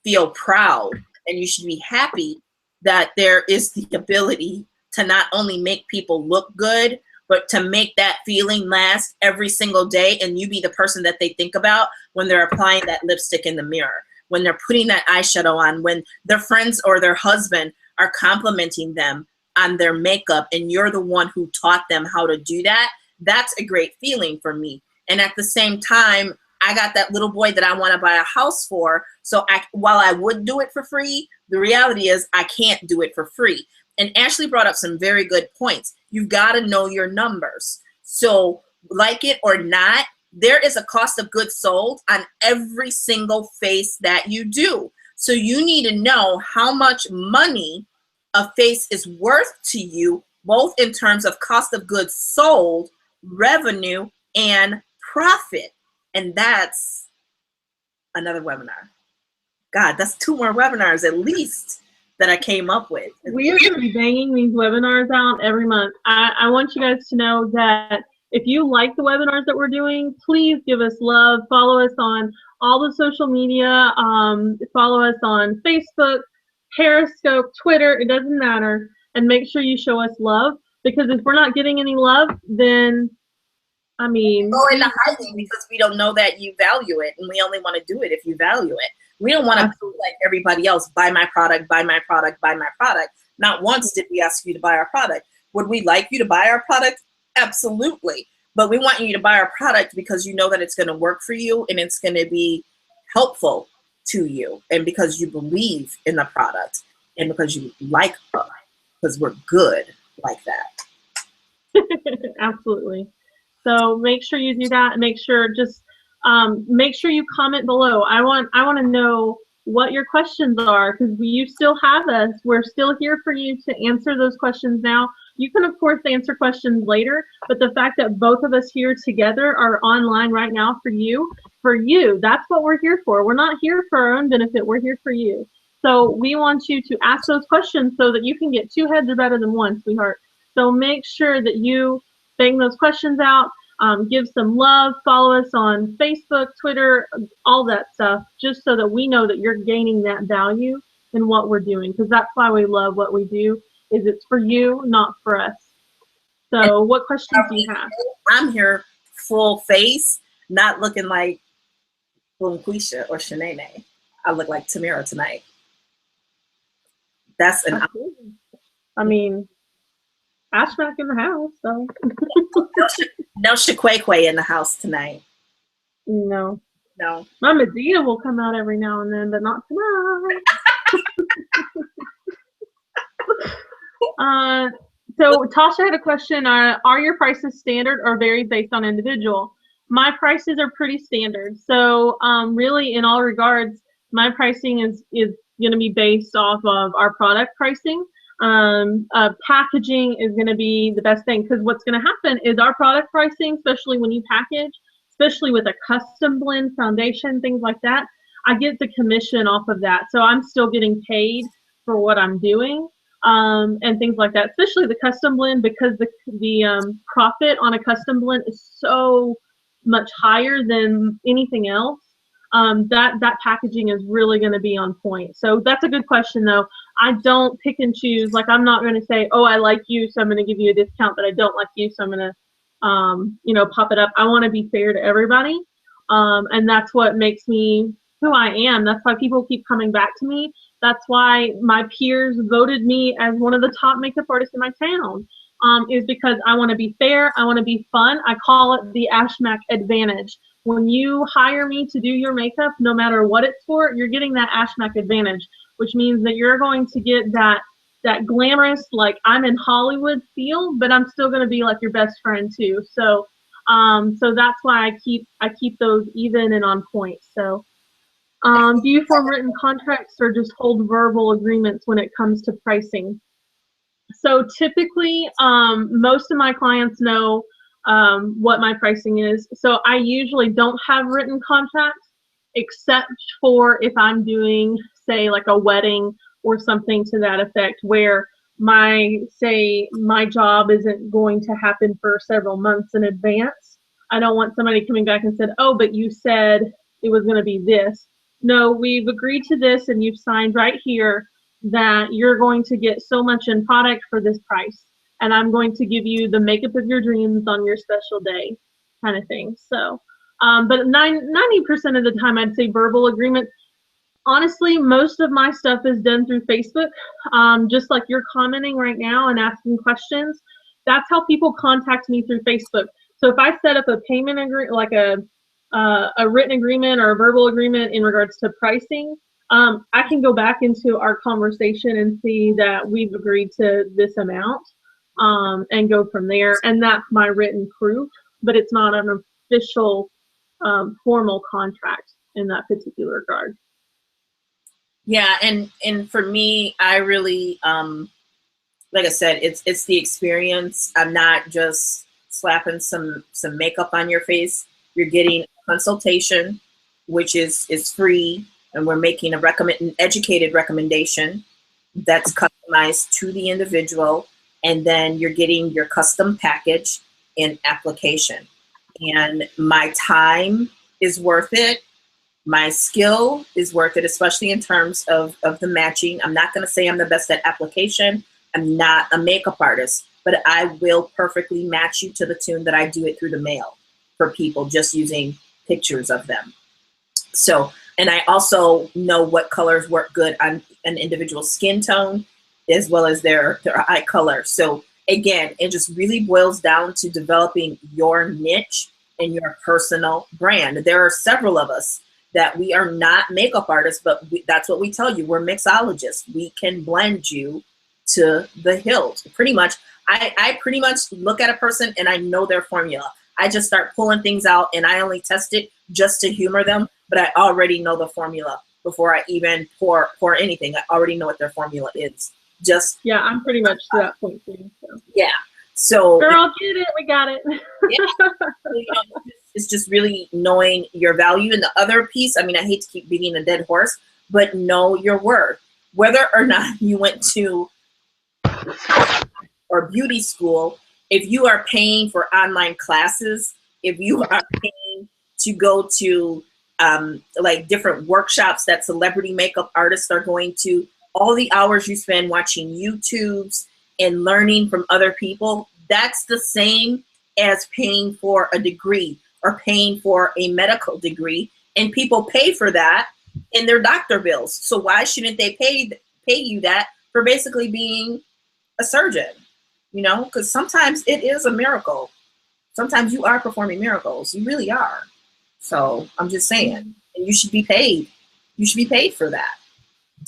Speaker 1: feel proud, and you should be happy that there is the ability to not only make people look good, but to make that feeling last every single day, and you be the person that they think about when they're applying that lipstick in the mirror, when they're putting that eyeshadow on, when their friends or their husband are complimenting them on their makeup, and you're the one who taught them how to do that. That's a great feeling for me. And at the same time, I got that little boy that I want to buy a house for. So while I would do it for free, the reality is I can't do it for free. And Ashley brought up some very good points. You've got to know your numbers. So like it or not, there is a cost of goods sold on every single face that you do. So you need to know how much money a face is worth to you, both in terms of cost of goods sold, revenue, and profit. And that's another webinar. God, that's 2 more webinars at least that I came up with.
Speaker 2: We are going to be banging these webinars out every month. I want you guys to know that if you like the webinars that we're doing, please give us love. Follow us on all the social media. Follow us on Facebook, Periscope, Twitter. It doesn't matter. And make sure you show us love, because if we're not getting any love, then I mean,
Speaker 1: go into hiding because we don't know that you value it, and we only want to do it if you value it. We don't want to be like everybody else, buy my product, buy my product, buy my product. Not once did we ask you to buy our product. Would we like you to buy our product? Absolutely. But we want you to buy our product because you know that it's going to work for you and it's going to be helpful to you, and because you believe in the product, and because you like us, because we're good like that.
Speaker 2: Absolutely. So make sure you do that. Make sure you comment below. I want to know what your questions are, because you still have us. We're still here for you to answer those questions now. You can, of course, answer questions later, but the fact that both of us here together are online right now for you, that's what we're here for. We're not here for our own benefit. We're here for you. So we want you to ask those questions so that you can get 2 heads are better than 1, sweetheart. So make sure that you bang those questions out. Give some love, follow us on Facebook, Twitter, all that stuff, just so that we know that you're gaining that value in what we're doing, because that's why we love what we do, is it's for you, not for us. So what questions do you have?
Speaker 1: I'm here full face, not looking like Quisha or Shanae. I look like Tamira tonight. That's an
Speaker 2: I mean, Ashmack in the house, so.
Speaker 1: No Shaquay in the house tonight.
Speaker 2: No.
Speaker 1: No.
Speaker 2: My Medea will come out every now and then, but not tonight. So Tasha had a question. Are your prices standard or vary based on individual? My prices are pretty standard. So really, in all regards, my pricing is going to be based off of our product pricing. Packaging is going to be the best thing, because what's going to happen is our product pricing, especially when you package, especially with a custom blend foundation, things like that, I get the commission off of that. So I'm still getting paid for what I'm doing, and things like that, especially the custom blend, because the profit on a custom blend is so much higher than anything else. That packaging is really going to be on point. So that's a good question, though. I don't pick and choose. Like, I'm not going to say, oh, I like you, so I'm going to give you a discount, but I don't like you, so I'm going to, pop it up. I want to be fair to everybody, and that's what makes me who I am. That's why people keep coming back to me. That's why my peers voted me as one of the top makeup artists in my town, is because I want to be fair. I want to be fun. I call it the Ashmack advantage. When you hire me to do your makeup, no matter what it's for, you're getting that Ashmack advantage, which means that you're going to get that glamorous, like I'm in Hollywood feel, but I'm still going to be like your best friend too. So So that's why I keep those even and on point. So do you form written contracts or just hold verbal agreements when it comes to pricing? So typically, most of my clients know what my pricing is. So I usually don't have written contracts, except for if I'm doing, say, like a wedding or something to that effect, where my job isn't going to happen for several months in advance. I don't want somebody coming back and said, oh, but you said it was going to be this. No, we've agreed to this and you've signed right here that you're going to get so much in product for this price. And I'm going to give you the makeup of your dreams on your special day kind of thing. So, but 90% of the time I'd say verbal agreement. Honestly, most of my stuff is done through Facebook. Just like you're commenting right now and asking questions, that's how people contact me through Facebook. So if I set up a payment agreement, like a written agreement or a verbal agreement in regards to pricing, I can go back into our conversation and see that we've agreed to this amount, and go from there. And that's my written proof, but it's not an official formal contract in that particular regard.
Speaker 1: Yeah, and for me, I really, like I said, it's the experience. I'm not just slapping some makeup on your face. You're getting a consultation, which is free, and we're making an educated recommendation that's customized to the individual, and then you're getting your custom package and application. And my time is worth it. My skill is worth it, especially in terms of the matching. I'm not going to say I'm the best at application. I'm not a makeup artist, but I will perfectly match you to the tune that I do it through the mail for people just using pictures of them. So, and I also know what colors work good on an individual skin tone as well as their eye color. So again, it just really boils down to developing your niche and your personal brand. There are several of us that we are not makeup artists, but that's what we tell you. We're mixologists. We can blend you to the hilt. Pretty much, I pretty much look at a person and I know their formula. I just start pulling things out and I only test it just to humor them, but I already know the formula before I even pour anything. I already know what their formula is.
Speaker 2: Yeah, I'm pretty much to that point too. So.
Speaker 1: Yeah. So
Speaker 2: girl, get it, we got it.
Speaker 1: Yeah. It's just really knowing your value. And the other piece, I mean, I hate to keep beating a dead horse, but know your worth. Whether or not you went to or beauty school, if you are paying for online classes, if you are paying to go to like different workshops that celebrity makeup artists are going to, all the hours you spend watching YouTubes and learning from other people, that's the same as paying for a degree or paying for a medical degree. And people pay for that in their doctor bills. So why shouldn't they pay you that for basically being a surgeon? You know, because sometimes it is a miracle. Sometimes you are performing miracles. You really are. So I'm just saying, and you should be paid. You should be paid for that.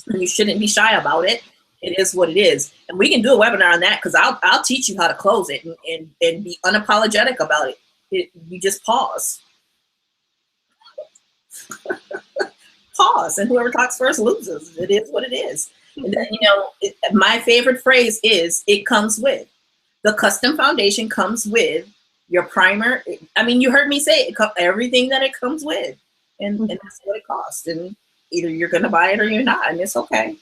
Speaker 1: And you shouldn't be shy about it. It is what it is. And we can do a webinar on that because I'll teach you how to close it and be unapologetic about it. You just pause. Pause, and whoever talks first loses. It is what it is. And then, you know, my favorite phrase is, it comes with. The custom foundation comes with your primer. I mean, you heard me say it, everything that it comes with. And that's what it costs. And either you're going to buy it or you're not, and it's okay.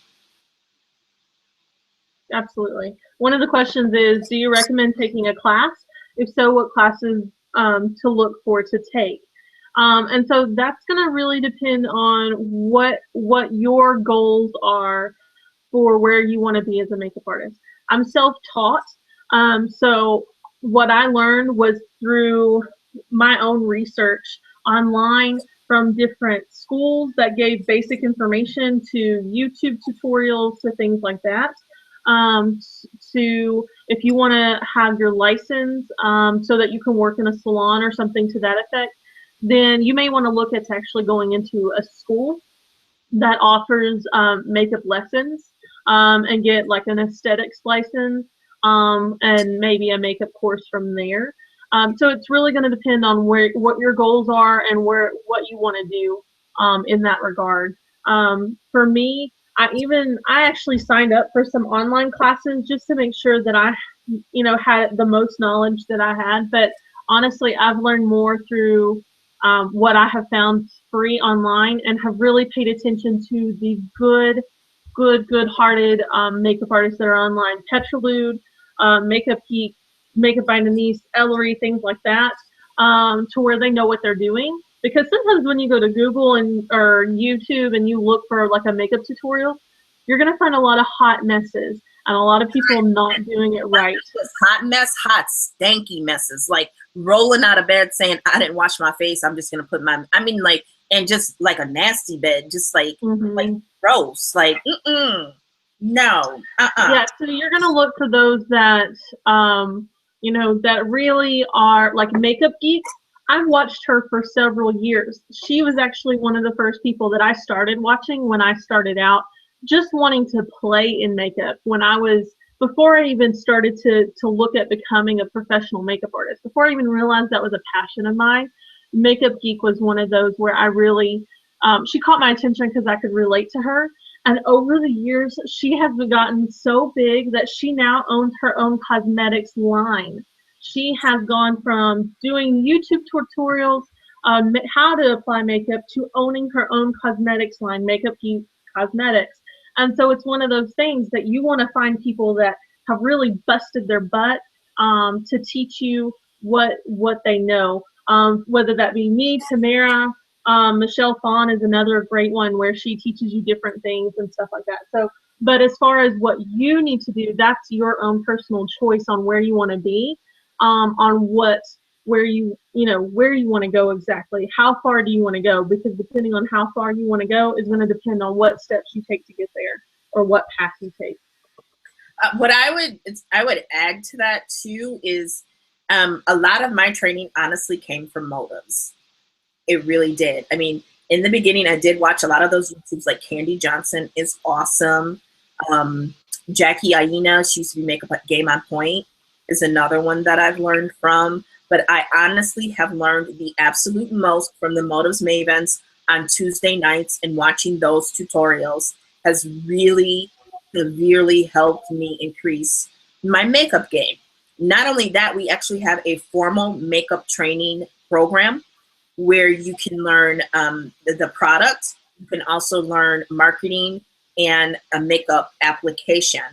Speaker 2: Absolutely. One of the questions is, do you recommend taking a class? If so, what classes to look for to take? And so that's going to really depend on what your goals are for where you want to be as a makeup artist. I'm self-taught. So what I learned was through my own research online from different schools that gave basic information, to YouTube tutorials, to things like that. To if you want to have your license so that you can work in a salon or something to that effect, then you may want to look at actually going into a school that offers makeup lessons and get like an aesthetics license and maybe a makeup course from there. So it's really going to depend on what your goals are and what you want to do in that regard. For me, I actually signed up for some online classes just to make sure that I, had the most knowledge that I had. But honestly, I've learned more through what I have found free online, and have really paid attention to the good-hearted makeup artists that are online. Petrolude, Makeup Geek, Makeup by Denise, Ellery, things like that, to where they know what they're doing. Because sometimes when you go to Google or YouTube and you look for like a makeup tutorial, you're going to find a lot of hot messes and a lot of people not doing it right.
Speaker 1: Hot mess, hot stanky messes, like rolling out of bed saying, I didn't wash my face, I'm just going to put and just like a nasty bed, just like, like gross, like, no.
Speaker 2: Yeah, so you're going to look for those that, that really are like Makeup Geek. I've watched her for several years. She was actually one of the first people that I started watching when I started out, just wanting to play in makeup. Before I even started to look at becoming a professional makeup artist, before I even realized that was a passion of mine, Makeup Geek was one of those where I really, she caught my attention because I could relate to her. And over the years, she has gotten so big that she now owns her own cosmetics line. She has gone from doing YouTube tutorials on how to apply makeup to owning her own cosmetics line, Makeup Geek Cosmetics. And so it's one of those things that you want to find people that have really busted their butt to teach you what they know. Whether that be me, Tamira, Michelle Fawn is another great one where she teaches you different things and stuff like that. So, but as far as what you need to do, that's your own personal choice on where you want to be. Where you want to go exactly. How far do you want to go? Because depending on how far you want to go is going to depend on what steps you take to get there or what path you take.
Speaker 1: What I would add to that too is a lot of my training honestly came from motives. It really did. I mean, in the beginning, I did watch a lot of those YouTubes, like Candy Johnson is awesome. Jackie Aina, she used to be Makeup Game on Point, is another one that I've learned from. But I honestly have learned the absolute most from the Motives Mavens on Tuesday nights, and watching those tutorials has really severely helped me increase my makeup game. Not only that, we actually have a formal makeup training program where you can learn the product. You can also learn marketing and a makeup application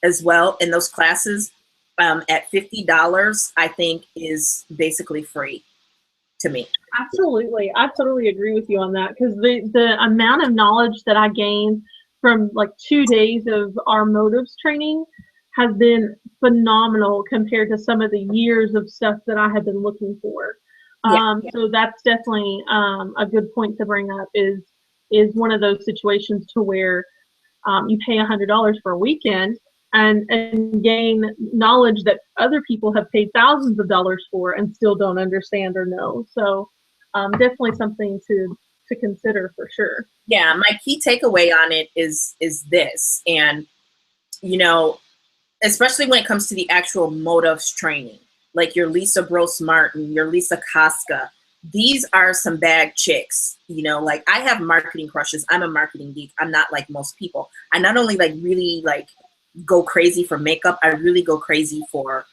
Speaker 1: as well. In those classes, at $50, I think is basically free to me.
Speaker 2: Absolutely. I totally agree with you on that, because the amount of knowledge that I gained from like 2 days of our motives training has been phenomenal compared to some of the years of stuff that I have been looking for. So that's definitely a good point to bring up, is one of those situations to where you pay $100 for a weekend and gain knowledge that other people have paid thousands of dollars for and still don't understand or know. So definitely something to consider for sure.
Speaker 1: Yeah, my key takeaway on it is this, and especially when it comes to the actual motives training, like your Lisa Gross Martin, your Lisa Casca, these are some bad chicks. Like, I have marketing crushes. I'm a marketing geek. I'm not like most people. I not only really go crazy for makeup, I really go crazy for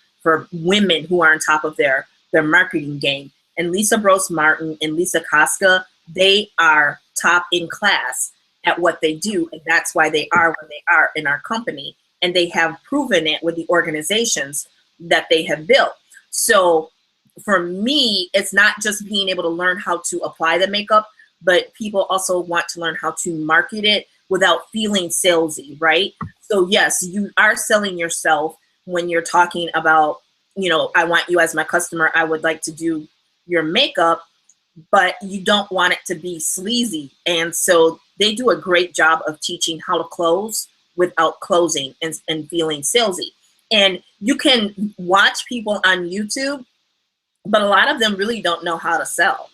Speaker 1: women who are on top of their marketing game. And Lisa Gross Martin and Lisa Casca, they are top in class at what they do, and that's why they are where they are in our company. And they have proven it with the organizations that they have built. So for me, it's not just being able to learn how to apply the makeup, but people also want to learn how to market it without feeling salesy, right? So yes, you are selling yourself when you're talking about, I want you as my customer, I would like to do your makeup, but you don't want it to be sleazy. And so they do a great job of teaching how to close without closing and feeling salesy. And you can watch people on YouTube, but a lot of them really don't know how to sell.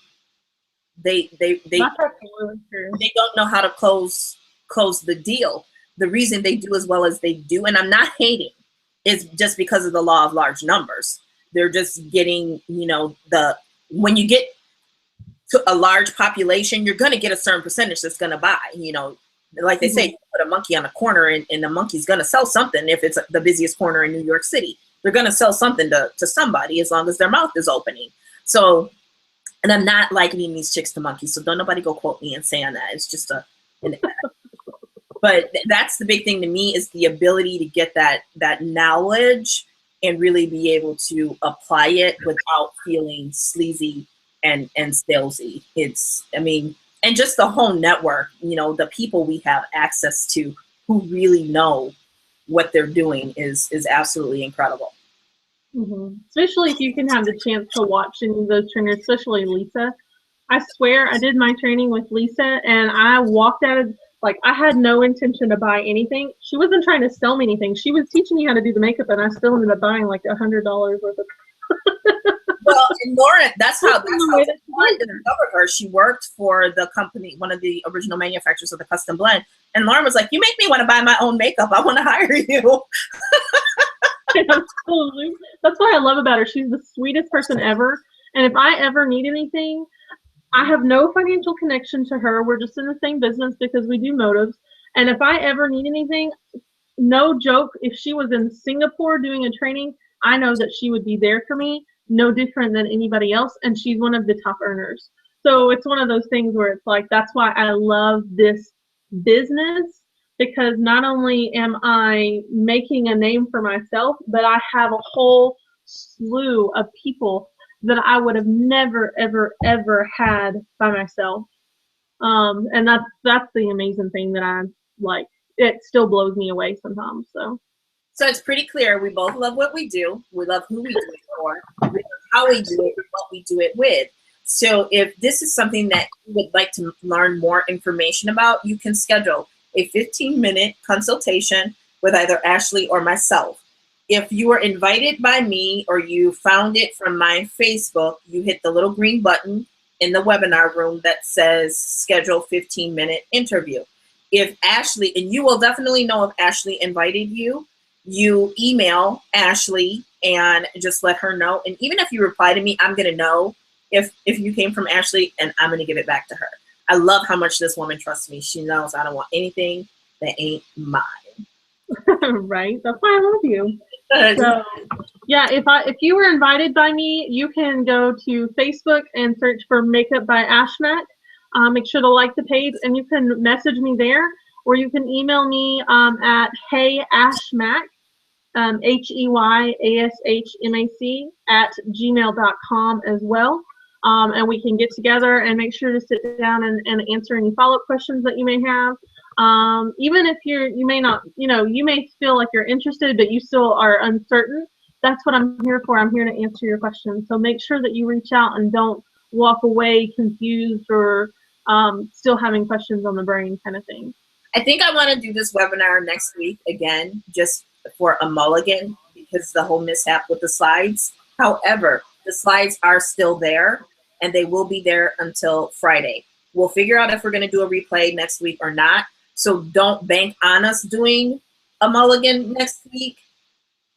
Speaker 1: They don't know how to close the deal. The reason they do as well as they do, and I'm not hating, is just because of the law of large numbers. They're just getting, you know, when you get to a large population, you're going to get a certain percentage that's going to buy, you know, like they say, you put a monkey on a corner and the monkey's going to sell something. If it's the busiest corner in New York City, they're going to sell something to somebody as long as their mouth is opening. So, and I'm not likening these chicks to monkeys. So don't nobody go quote me and saying that. It's just but that's the big thing to me, is the ability to get that knowledge and really be able to apply it without feeling sleazy and salesy. I mean, and just the whole network, you know, the people we have access to who really know what they're doing is absolutely incredible.
Speaker 2: Especially if you can have the chance to watch any of those trainers, especially Lisa. I swear I did my training with Lisa and I walked out of, like, I had no intention to buy anything. She wasn't trying to sell me anything. She was teaching me how to do the makeup, and I still ended up buying like $100 worth of.
Speaker 1: Well, and Lauren, that's how Lauren discovered her. She worked for the company, one of the original manufacturers of the custom blend. And Lauren was like, "You make me want to buy my own makeup. I want to hire you."
Speaker 2: Absolutely. That's what I love about her. She's the sweetest person ever. And if I ever need anything, I have no financial connection to her. We're just in the same business because we do motives. And if I ever need anything, no joke, if she was in Singapore doing a training, I know that she would be there for me, no different than anybody else. And she's one of the top earners. So it's one of those things where it's like, that's why I love this business, because not only am I making a name for myself, but I have a whole slew of people that I would have never, ever, ever had by myself. And that's the amazing thing that I like. It still blows me away sometimes. So
Speaker 1: it's pretty clear we both love what we do. We love who we do it for, we love how we do it, and what we do it with. So if this is something that you would like to learn more information about, you can schedule a 15-minute consultation with either Ashley or myself. If you were invited by me or you found it from my Facebook, you hit the little green button in the webinar room that says schedule 15-minute interview. If Ashley, and you will definitely know if Ashley invited you, you email Ashley and just let her know. And even if you reply to me, I'm going to know if you came from Ashley, and I'm going to give it back to her. I love how much this woman trusts me. She knows I don't want anything that ain't mine.
Speaker 2: Right. That's why I love you. So, yeah, if you were invited by me, you can go to Facebook and search for Makeup by Ashmack. Make sure to like the page, and you can message me there, or you can email me at heyashmack, HEYASHMAC @gmail.com as well. And we can get together and make sure to sit down and answer any follow-up questions that you may have. Even if you may not, you may feel like you're interested, but you still are uncertain. That's what I'm here for. I'm here to answer your questions. So make sure that you reach out and don't walk away confused or still having questions on the brain kind of thing.
Speaker 1: I think I want to do this webinar next week again, just for a mulligan, because the whole mishap with the slides. However, the slides are still there, and they will be there until Friday. We'll figure out if we're going to do a replay next week or not. So don't bank on us doing a mulligan next week,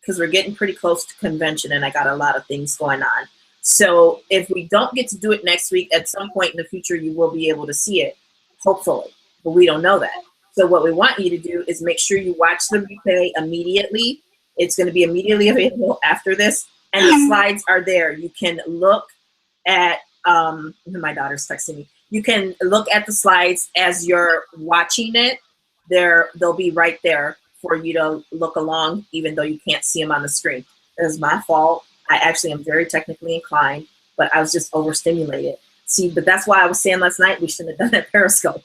Speaker 1: because we're getting pretty close to convention and I got a lot of things going on. So if we don't get to do it next week, at some point in the future, you will be able to see it, hopefully, but we don't know that. So what we want you to do is make sure you watch the replay immediately. It's going to be immediately available after this, and the slides are there. You can look at, my daughter's texting me. You can look at the slides as you're watching it. They'll be right there for you to look along, even though you can't see them on the screen. It was my fault. I actually am very technically inclined, but I was just overstimulated. See, but that's why I was saying last night we shouldn't have done that Periscope.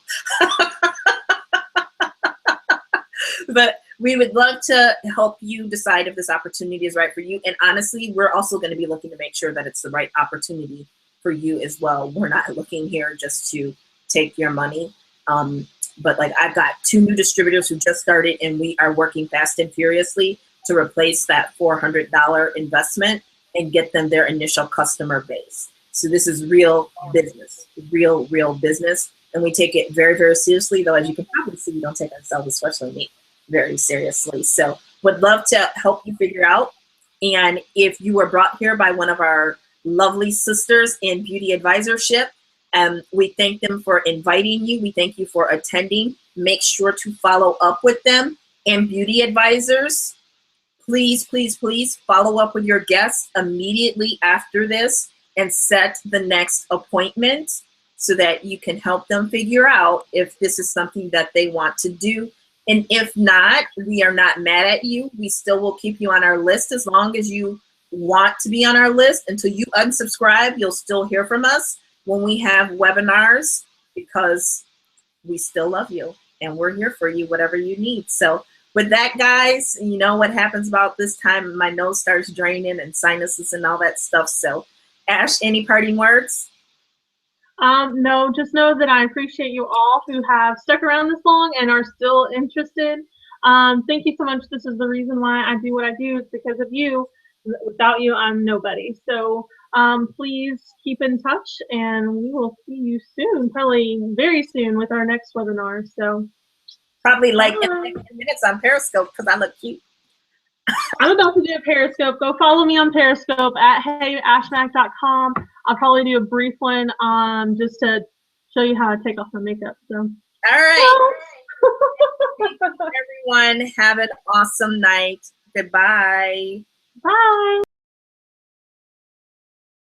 Speaker 1: But we would love to help you decide if this opportunity is right for you. And honestly, we're also going to be looking to make sure that it's the right opportunity for you as well. We're not looking here just to take your money. But like, I've got 2 new distributors who just started, and we are working fast and furiously to replace that $400 investment and get them their initial customer base. So this is real business, real business. And we take it very, very seriously, though, as you can probably see, we don't take ourselves, especially me, very seriously. So would love to help you figure out And if you were brought here by one of our lovely sisters in beauty advisorship, we thank them for inviting you. We thank you for attending. Make sure to follow up with them. And beauty advisors, please, please, please follow up with your guests immediately after this and set the next appointment so that you can help them figure out if this is something that they want to do. And if not, we are not mad at you. We still will keep you on our list as long as you want to be on our list. Until you unsubscribe, you'll still hear from us when we have webinars, because we still love you and we're here for you, whatever you need. So with that, guys, you know what happens about this time. My nose starts draining and sinuses and all that stuff. So Ash, any parting words?
Speaker 2: No, just know that I appreciate you all who have stuck around this long and are still interested. Thank you so much. This is the reason why I do what I do. It's because of you. Without you, I'm nobody. So please keep in touch, and we will see you soon, probably very soon, with our next webinar. So
Speaker 1: probably like in the next 10 minutes on Periscope, because I look cute.
Speaker 2: I'm about to do a Periscope. Go follow me on Periscope at heyashmac.com. I'll probably do a brief one just to show you how I take off my makeup. So.
Speaker 1: All right. Everyone, have an awesome night. Goodbye.
Speaker 2: Bye.